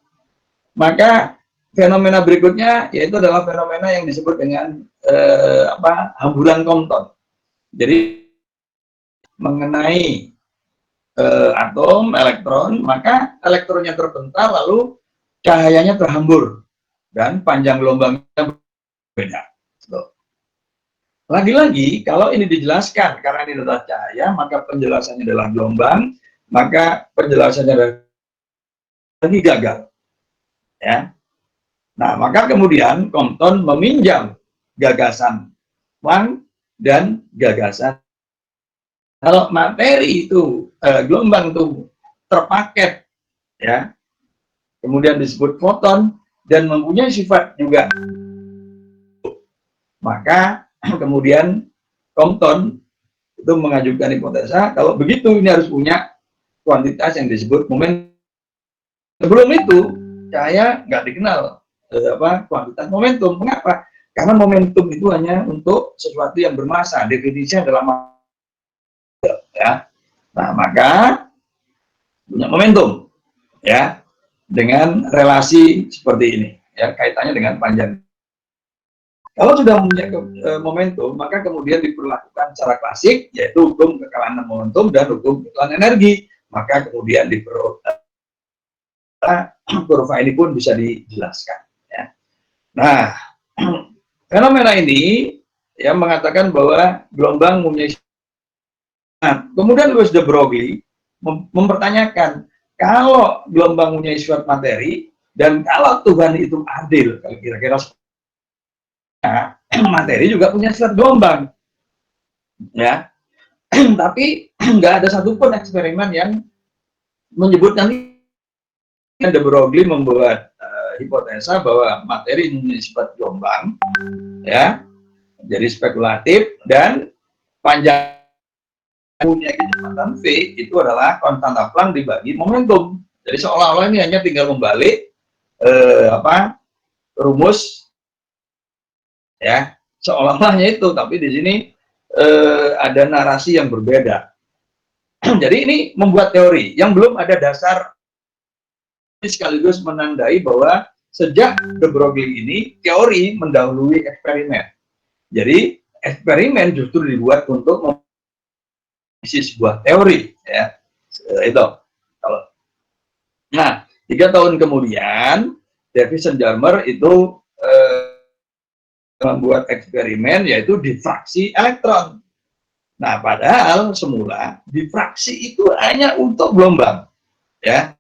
maka fenomena berikutnya yaitu adalah fenomena yang disebut dengan hamburan Compton. Jadi mengenai atom, elektron, maka elektronnya terbentar, lalu cahayanya terhambur, dan panjang gelombangnya beda. Lagi-lagi, kalau ini dijelaskan, karena ini adalah cahaya, maka penjelasannya adalah gelombang, maka penjelasannya adalah ini gagal. Ya. Nah, maka kemudian Compton meminjam gagasan Planck dan gagasan kalau materi itu gelombang itu terpaket, ya, kemudian disebut foton dan mempunyai sifat juga, maka kemudian Compton itu mengajukan hipotesa kalau begitu ini harus punya kuantitas yang disebut momentum. Sebelum itu cahaya nggak dikenal kuantitas momentum. Mengapa? Karena momentum itu hanya untuk sesuatu yang bermassa, definisinya adalah massa, ya. Nah, maka punya momentum, ya, dengan relasi seperti ini, ya, kaitannya dengan panjang. Kalau sudah punya momentum, maka kemudian diperlakukan secara klasik, yaitu hukum kekalahan momentum dan hukum kekalahan energi. Maka kemudian kurva ini pun bisa dijelaskan. Ya. Nah, fenomena ini yang mengatakan bahwa gelombang mempunyai. Nah, kemudian Louis de Broglie mempertanyakan kalau gelombang mempunyai sifat materi dan kalau Tuhan itu adil, kalau kira-kira materi juga punya sifat gelombang, ya. Tapi nggak ada satupun eksperimen yang menyebutkan ini. De Broglie membuat hipotesa bahwa materi mempunyai sifat gelombang, ya, jadi spekulatif, dan panjang punya kecepatan V itu adalah konstanta Planck dibagi momentum. Jadi seolah-olah ini hanya tinggal membalik rumus, ya, seolah-olahnya itu, tapi di sini ada narasi yang berbeda. Jadi ini membuat teori yang belum ada dasar, sekaligus menandai bahwa sejak de Broglie ini teori mendahului eksperimen. Jadi eksperimen justru dibuat untuk memiliki sebuah teori, ya. Itu kalau. Nah, 3 tahun kemudian Davison Jalmer itu membuat eksperimen yaitu difraksi elektron. Nah, padahal semula difraksi itu hanya untuk gelombang, ya.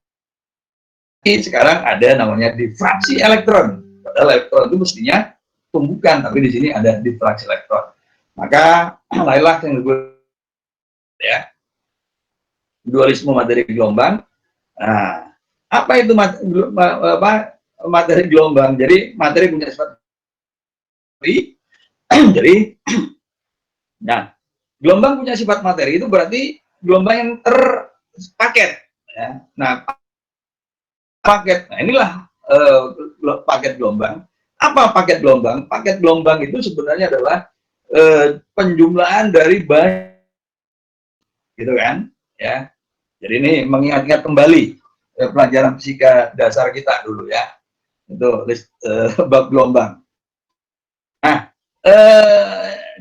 Sekarang ada namanya difraksi elektron. Padahal elektron itu mestinya tumbukan, tapi di sini ada difraksi elektron. Maka lahirlah yang disebut, ya, dualisme materi gelombang. Nah, apa itu materi gelombang? Jadi materi punya sifat jadi, nah, gelombang punya sifat materi itu berarti gelombang yang terpaket, ya. Nah, paket, nah inilah paket gelombang. Apa paket gelombang? Paket gelombang itu sebenarnya adalah penjumlahan dari banyak, gitu kan, ya. Jadi ini mengingat-ingat kembali pelajaran fisika dasar kita dulu, ya, itu bab gelombang. Nah,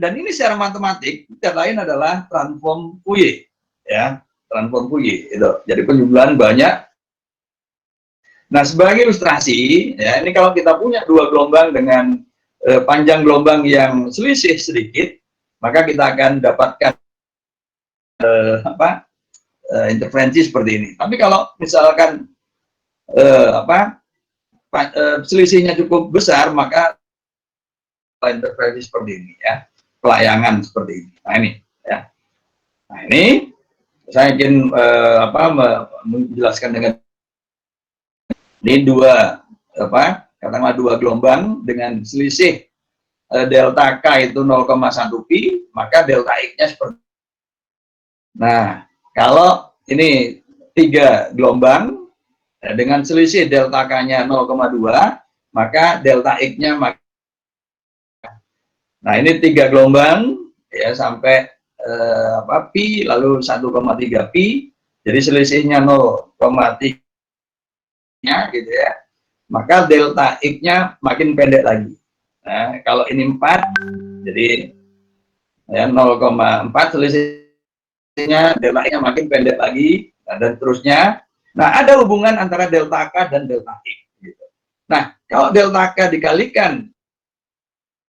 dan ini secara matematik tidak lain adalah transform Fourier, ya, transform Fourier itu. Jadi penjumlahan banyak. Nah, sebagai ilustrasi, ya, ini kalau kita punya 2 gelombang dengan panjang gelombang yang selisih sedikit, maka kita akan dapatkan interferensi seperti ini. Tapi kalau misalkan selisihnya cukup besar, maka interferensi seperti ini, ya, pelayangan seperti ini. Nah, ini, ya. Nah, ini saya ingin menjelaskan dengan ini katakanlah 2 gelombang dengan selisih delta K itu 0,1 pi, maka delta X-nya seperti. Nah, kalau ini 3 gelombang dengan selisih delta K-nya 0,2, maka delta X-nya. Nah, ini 3 gelombang, ya, sampai pi, lalu 1,3 pi, jadi selisihnya 0,3, gitu, ya. Maka delta X-nya makin pendek lagi. Nah, kalau ini 4, jadi, ya, 0,4 selisih delta X makin pendek lagi, dan terusnya. Nah, ada hubungan antara delta K dan delta X. Gitu. Nah, kalau delta K dikalikan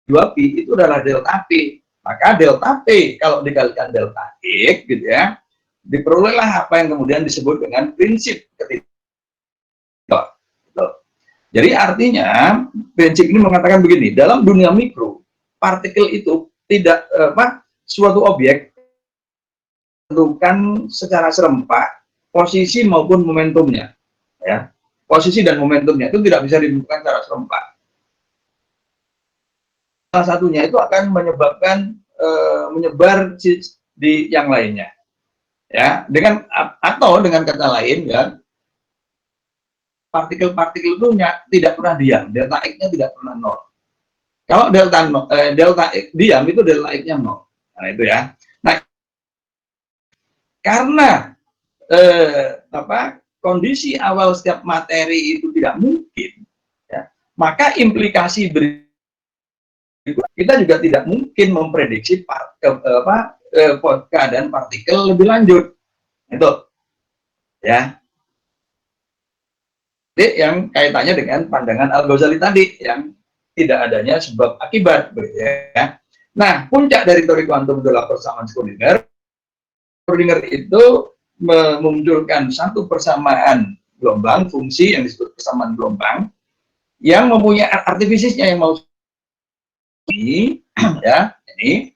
2pi, itu adalah delta P. Maka delta P kalau dikalikan delta X, gitu ya, diperolehlah apa yang kemudian disebut dengan prinsip ketika. Jadi artinya, prinsip ini mengatakan begini, dalam dunia mikro, partikel itu tidak, suatu objek tentukan secara serempak posisi maupun momentumnya, ya. Posisi dan momentumnya itu tidak bisa ditentukan secara serempak. Salah satunya itu akan menyebabkan menyebar di yang lainnya, ya. Dengan atau dengan kata lain, ya, partikel-partikel itu tidak pernah diam, delta X-nya tidak pernah nol. Kalau delta X diam, itu delta X-nya nol. Nah, itu ya. Nah, karena kondisi awal setiap materi itu tidak mungkin, ya, maka implikasi berikut kita juga tidak mungkin memprediksi keadaan partikel lebih lanjut. Itu, ya. Jadi yang kaitannya dengan pandangan Al-Ghazali tadi, yang tidak adanya sebab akibat, ya. Nah, puncak dari teori kuantum adalah persamaan Schrödinger. Schrödinger itu memunculkan satu persamaan gelombang fungsi yang disebut persamaan gelombang yang mempunyai arti fisiknya yang mau ini, ya, ini.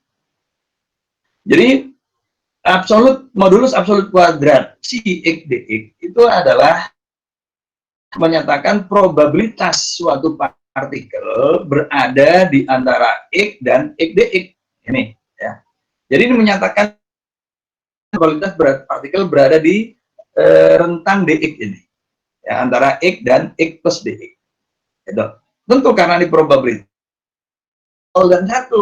Jadi modulus absolut kuadrat si X dx itu adalah menyatakan probabilitas suatu partikel berada di antara X dan X dx ini, ya. Jadi ini menyatakan probabilitas partikel berada di rentang dx ini, ya, antara X dan X plus dx. Gitu. Tentu karena ini probabilitas dan 1.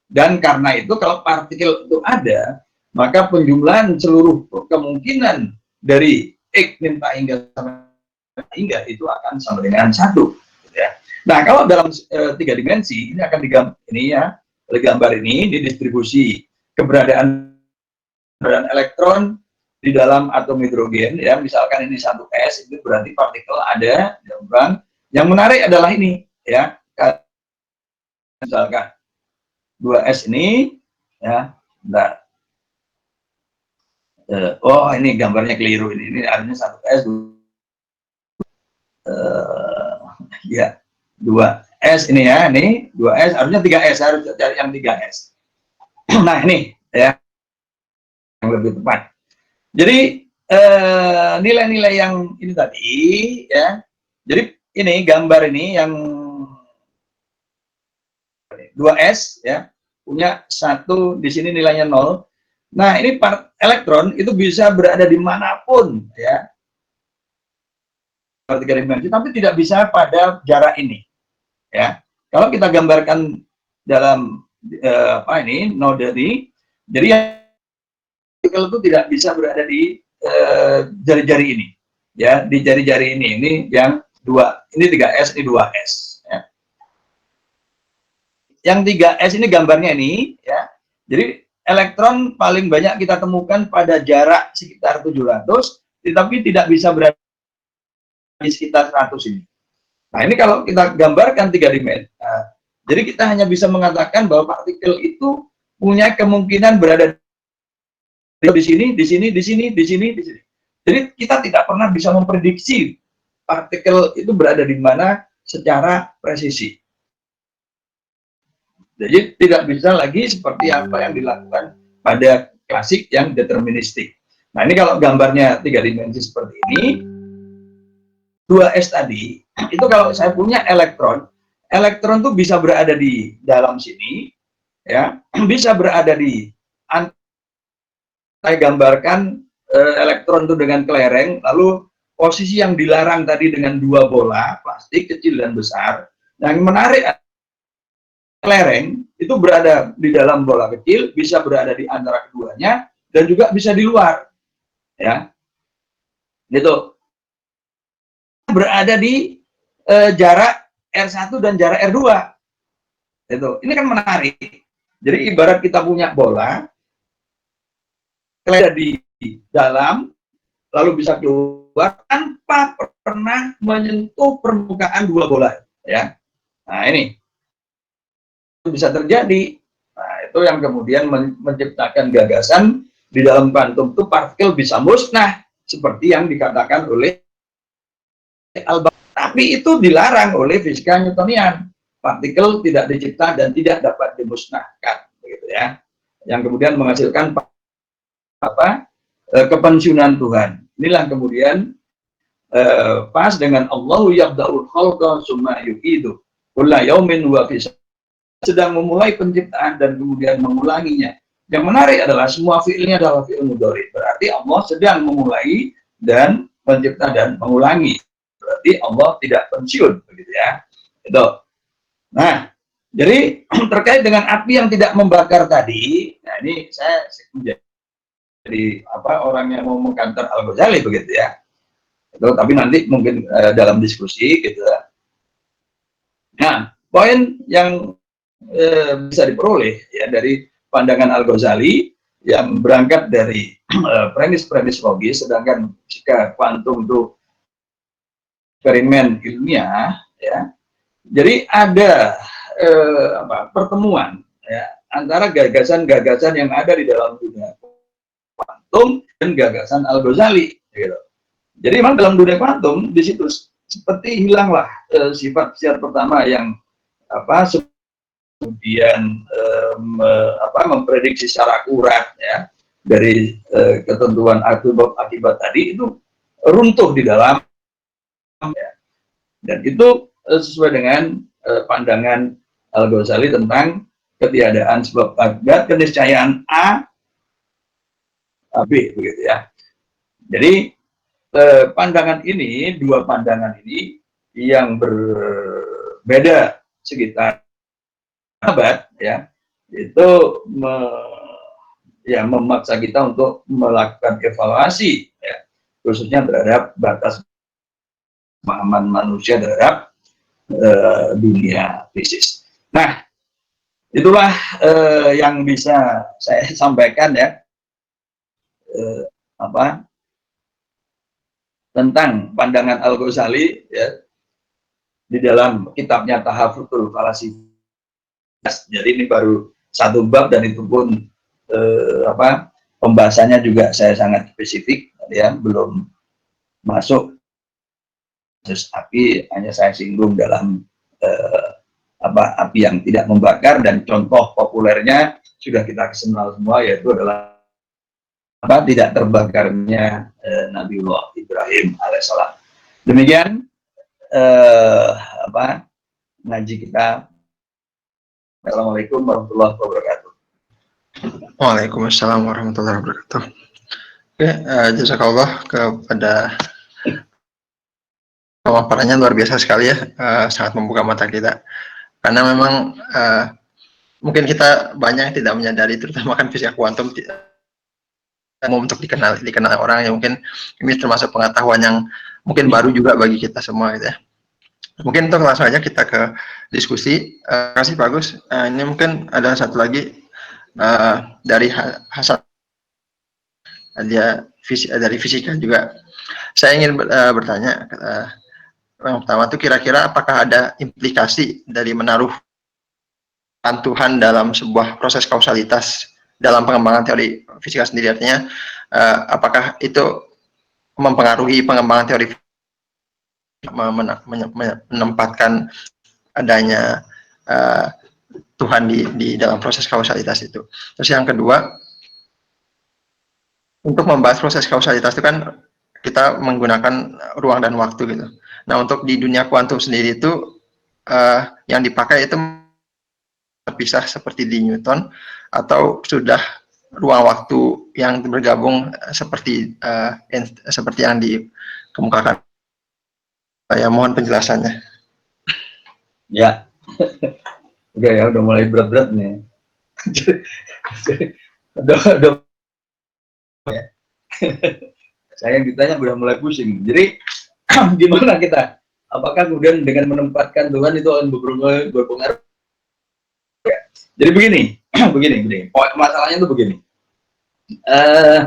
Dan karena itu kalau partikel itu ada, maka penjumlahan seluruh kemungkinan dari X minta hingga hingga itu akan sama dengan 1. Ya. Nah, kalau dalam 3 dimensi, ini akan digambar ini distribusi keberadaan elektron di dalam atom hidrogen, ya. Misalkan ini 1s, itu berarti partikel ada di dalam. Yang menarik adalah ini, ya. Misalkan 2s ini, ya. Bentar. Oh, ini gambarnya keliru ini. Ini artinya 1s, ya, 2s ini, ya. Ini 2s, harusnya 3s, harus cari yang 3s. Nah, ini, ya, yang lebih tepat. Jadi nilai-nilai yang ini tadi, ya. Jadi ini gambar ini yang 2s, ya, punya 1 di sini nilainya 0. Nah, ini elektron itu bisa berada dimanapun, ya, 3 dimensi, tapi tidak bisa pada jarak ini, ya. Kalau kita gambarkan dalam node ini, jadi partikel itu tidak bisa berada di jari-jari ini, ya, di jari-jari ini yang 2, ini 3s, ini 2s, ya. Yang 3s ini gambarnya ini, ya. Jadi elektron paling banyak kita temukan pada jarak sekitar 700, tetapi tidak bisa berada di sekitar 100 ini. Nah, ini kalau kita gambarkan 3 dimensi, jadi kita hanya bisa mengatakan bahwa partikel itu punya kemungkinan berada di sini, di sini, di sini, di sini, di sini. Jadi kita tidak pernah bisa memprediksi partikel itu berada di mana secara presisi. Jadi tidak bisa lagi seperti apa yang dilakukan pada klasik yang deterministik. Nah, ini kalau gambarnya 3 dimensi seperti ini, 2s tadi, itu kalau saya punya elektron itu bisa berada di dalam sini, ya, bisa berada di, saya gambarkan elektron itu dengan kelereng, lalu posisi yang dilarang tadi dengan 2 bola plastik kecil dan besar. Nah, yang menarik, kelereng itu berada di dalam bola kecil, bisa berada di antara keduanya, dan juga bisa di luar, ya, gitu. Berada di jarak R1 dan jarak R2, itu. Ini kan menarik. Jadi ibarat kita punya bola, di dalam, lalu bisa keluar tanpa pernah menyentuh permukaan dua bola, ya. Nah, ini bisa terjadi. Nah, itu yang kemudian menciptakan gagasan di dalam kuantum itu partikel bisa musnah seperti yang dikatakan oleh Albert. Tapi itu dilarang oleh fisika Newtonian. Partikel tidak dicipta dan tidak dapat dimusnahkan, begitu ya. Yang kemudian menghasilkan kepensiunan Tuhan. Inilah kemudian pas dengan Allahu yabda'ul khalqa tsumma yu'idu kullu yaumin wa fi, sedang memulai penciptaan dan kemudian mengulanginya. Yang menarik adalah semua fiilnya adalah fiil mudhari. Berarti Allah sedang memulai dan mencipta dan mengulangi. Berarti Allah tidak pensiun, begitu ya. Itu. Nah, jadi terkait dengan api yang tidak membakar tadi, nah ini saya menjadi orang yang mau mengkantor Al-Ghazali, begitu ya. Itu, tapi nanti mungkin dalam diskusi, gitu ya. Nah, poin yang bisa diperoleh ya dari pandangan Al-Ghazali yang berangkat dari premis-premis logis, sedangkan jika kuantum itu eksperimen ilmiah, ya, jadi ada pertemuan ya antara gagasan-gagasan yang ada di dalam dunia kuantum dan gagasan Al-Ghazali, gitu. Jadi memang dalam dunia kuantum di situ seperti hilanglah sifat pertama yang kemudian memprediksi secara akurat ya dari ketentuan akibat tadi itu runtuh di dalam ya. Dan itu sesuai dengan pandangan Al-Ghazali tentang ketiadaan sebab akibat, keniscayaan A B, begitu ya. Jadi pandangan ini, dua pandangan ini yang berbeda sekitar abad ya, itu memaksa kita untuk melakukan evaluasi ya, khususnya terhadap batas pemahaman manusia terhadap dunia fisik. Nah, itulah yang bisa saya sampaikan ya, tentang pandangan Al-Ghazali ya, di dalam kitabnya Tahaffutul Falasifa. Jadi ini baru satu bab dan itu pun pembahasannya juga saya sangat spesifik ya, belum masuk kasus api, hanya saya singgung dalam api yang tidak membakar, dan contoh populernya sudah kita kenal semua, yaitu adalah tidak terbakarnya Nabiullah Ibrahim alaihissalam. Demikian ngaji kita. Assalamualaikum warahmatullahi wabarakatuh. Waalaikumsalam warahmatullahi wabarakatuh. Oke, jazakallah kepada pemaparannya, luar biasa sekali ya, sangat membuka mata kita. Karena memang mungkin kita banyak yang tidak menyadari, terutama kan fisika kuantum untuk dikenal orang yang mungkin ini termasuk pengetahuan yang mungkin baru juga bagi kita semua, gitu ya. Mungkin untuk langsung aja kita ke diskusi. Terima kasih Pak Agus. Ini mungkin ada satu lagi dari Hasan, dia dari fisika juga. Saya ingin bertanya, yang pertama itu kira-kira apakah ada implikasi dari menaruh Tuhan dalam sebuah proses kausalitas dalam pengembangan teori fisika sendiri, artinya apakah itu mempengaruhi pengembangan teori menempatkan adanya Tuhan di dalam proses kausalitas itu. Terus yang kedua, untuk membahas proses kausalitas itu kan kita menggunakan ruang dan waktu gitu. Nah, untuk di dunia kuantum sendiri itu yang dipakai itu terpisah seperti di Newton, atau sudah ruang waktu yang bergabung seperti yang dikemukakan. Saya mohon penjelasannya. Ya, udah mulai berat-berat nih. udah ya. Saya ditanya udah mulai pusing. Jadi gimana kita? Apakah kemudian dengan menempatkan Tuhan itu akan berpengaruh? Ya. Jadi begini. Poin masalahnya itu begini. Eh,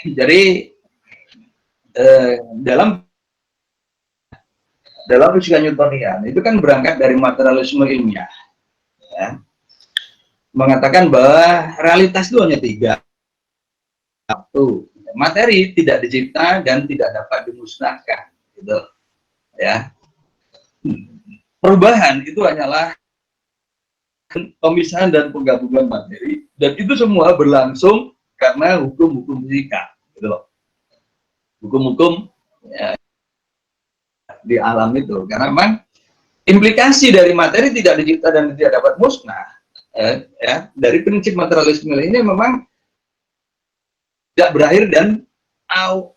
jadi dalam fisika Newtonian itu kan berangkat dari materialisme ilmiah, ya, mengatakan bahwa realitas itu hanya tiga. Satu, materi tidak dicipta dan tidak dapat dimusnahkan, gitu, ya. Perubahan itu hanyalah pemisahan dan penggabungan materi, dan itu semua berlangsung karena hukum-hukum fisika, gitu loh. Hukum-hukum, ya, di alam itu, karena memang implikasi dari materi tidak dicipta dan tidak dapat musnah, ya, dari prinsip materialisme ini memang tidak berakhir, dan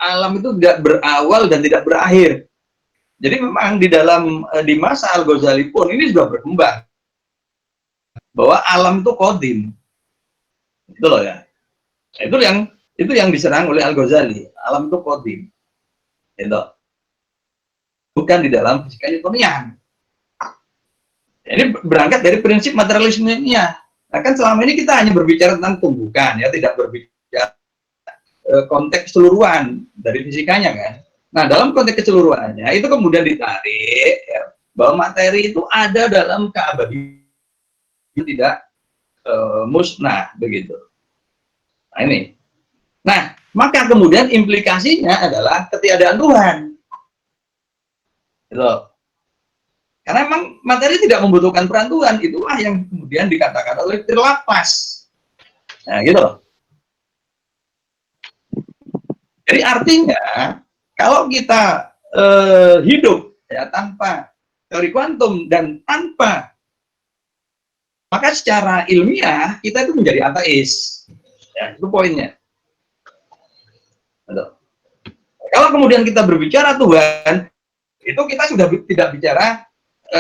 alam itu tidak berawal dan tidak berakhir. Jadi memang di masa Al-Ghazali pun ini sudah berkembang bahwa alam itu kodim, itu loh ya. Itu yang diserang oleh Al-Ghazali, alam itu kodim, itu bukan di dalam fisika Newtonian. Ini berangkat dari prinsip materialismenya. Nah, kan selama ini kita hanya berbicara tentang tumbukan, ya, tidak berbicara konteks keseluruhan dari fisikanya, kan. Nah, dalam konteks keseluruhannya itu kemudian ditarik, ya, bahwa materi itu ada dalam keabadian, tidak musnah, begitu. Nah, ini. Nah, maka kemudian implikasinya adalah ketiadaan Tuhan. Gitu. Karena memang materi tidak membutuhkan peran Tuhan, itulah yang kemudian dikatakan oleh Laplace. Nah, gitu. Jadi artinya kalau kita hidup, ya, tanpa teori kuantum dan tanpa, maka secara ilmiah kita itu menjadi ateis. Ya, itu poinnya. Betul. Kalau kemudian kita berbicara Tuhan, itu kita sudah tidak bicara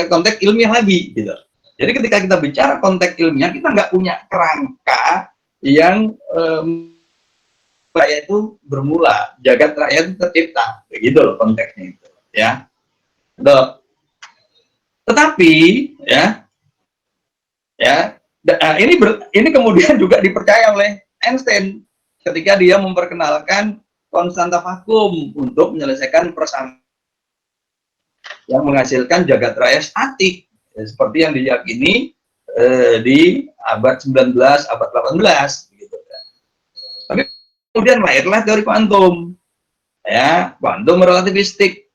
konteks ilmiah lagi, gitu. Jadi ketika kita bicara konteks ilmiah, kita nggak punya kerangka yang raya itu bermula, jagat raya itu tercipta, begitu loh konteksnya itu, ya. Betul. Tetapi, ini kemudian juga dipercaya oleh Einstein ketika dia memperkenalkan konstanta vakum untuk menyelesaikan persamaan yang menghasilkan jagat raya statik, ya, seperti yang diyakini di abad 19, abad 18, gitu. Tapi kemudian lahirlah teori kuantum, ya, kuantum relativistik.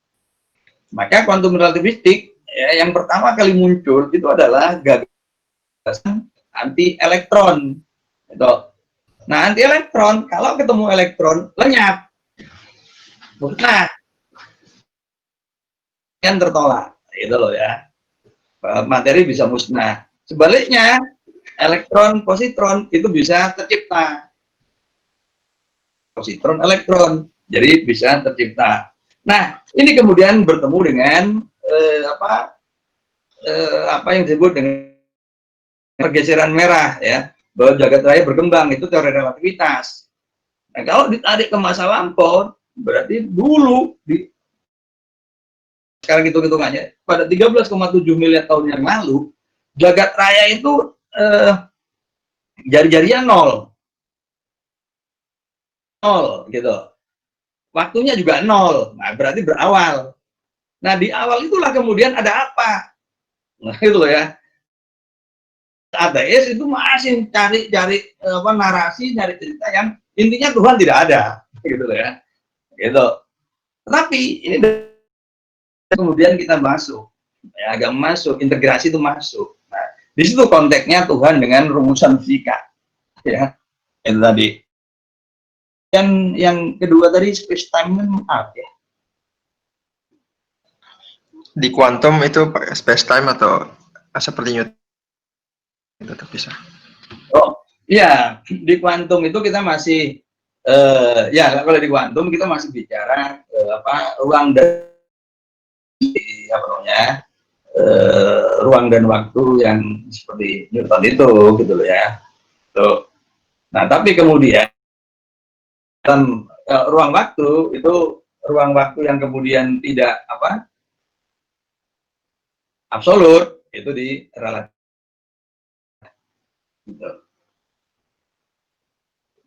Maka kuantum relativistik, ya, yang pertama kali muncul itu adalah gagasan anti elektron, gitu. Nah, anti elektron, kalau ketemu elektron lenyap, musnah, yang tertolak, gitu loh, ya. Materi bisa musnah. Sebaliknya, elektron, positron itu bisa tercipta. Positron, elektron, jadi bisa tercipta. Nah, ini kemudian bertemu dengan apa yang disebut dengan pergeseran merah, ya, bahwa jagat raya berkembang, itu teori relativitas. Nah, kalau ditarik ke masa lampau, berarti dulu sekarang hitung-hitungannya pada 13,7 miliar tahun yang lalu, jagat raya itu jari-jarinya nol, gitu. Waktunya juga nol, nah berarti berawal. Nah, di awal itulah kemudian ada apa? Nah, itu loh, ya. Ateis itu masih cari narasi, cari cerita yang intinya Tuhan tidak ada, gitu loh, ya. Gitu. Tapi ini kemudian kita masuk, ya, agak masuk, integrasi itu masuk. Nah, di situ konteksnya Tuhan dengan rumusan fisika, ya, itu tadi. Yang kedua tadi space time apa, ya? Di kuantum itu pakai space time atau seperti Newton itu terpisah? Oh iya, di kuantum itu kita masih ya, kalau di kuantum kita masih bicara ruang dan apa namanya, ruang dan waktu yang seperti Newton itu, gitu loh, ya. Tuh. Nah, tapi kemudian ruang waktu itu ruang waktu yang kemudian tidak absolut, itu di relatif. Gitu.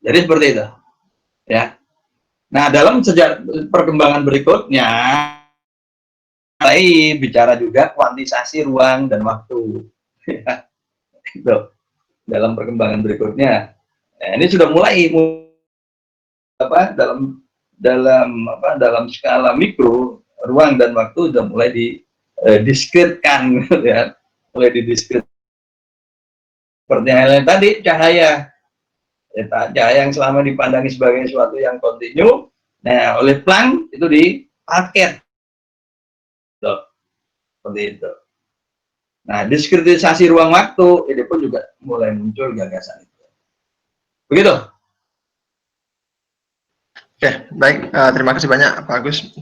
Jadi seperti itu, ya. Nah, dalam sejarah perkembangan berikutnya, mulai bicara juga kuantisasi ruang dan waktu. Gitu. Dalam perkembangan berikutnya, nah, ini sudah mulai dalam skala mikro, ruang dan waktu sudah mulai didiskretkan, ya, mulai didiskret. Seperti halnya tadi cahaya. Cahaya yang selama dipandangi sebagai sesuatu yang kontinu, nah oleh Planck itu dipaket, seperti itu. Nah, diskretisasi ruang waktu ini pun juga mulai muncul gagasan itu. Begitu. Oke, baik. Terima kasih banyak Pak Agus.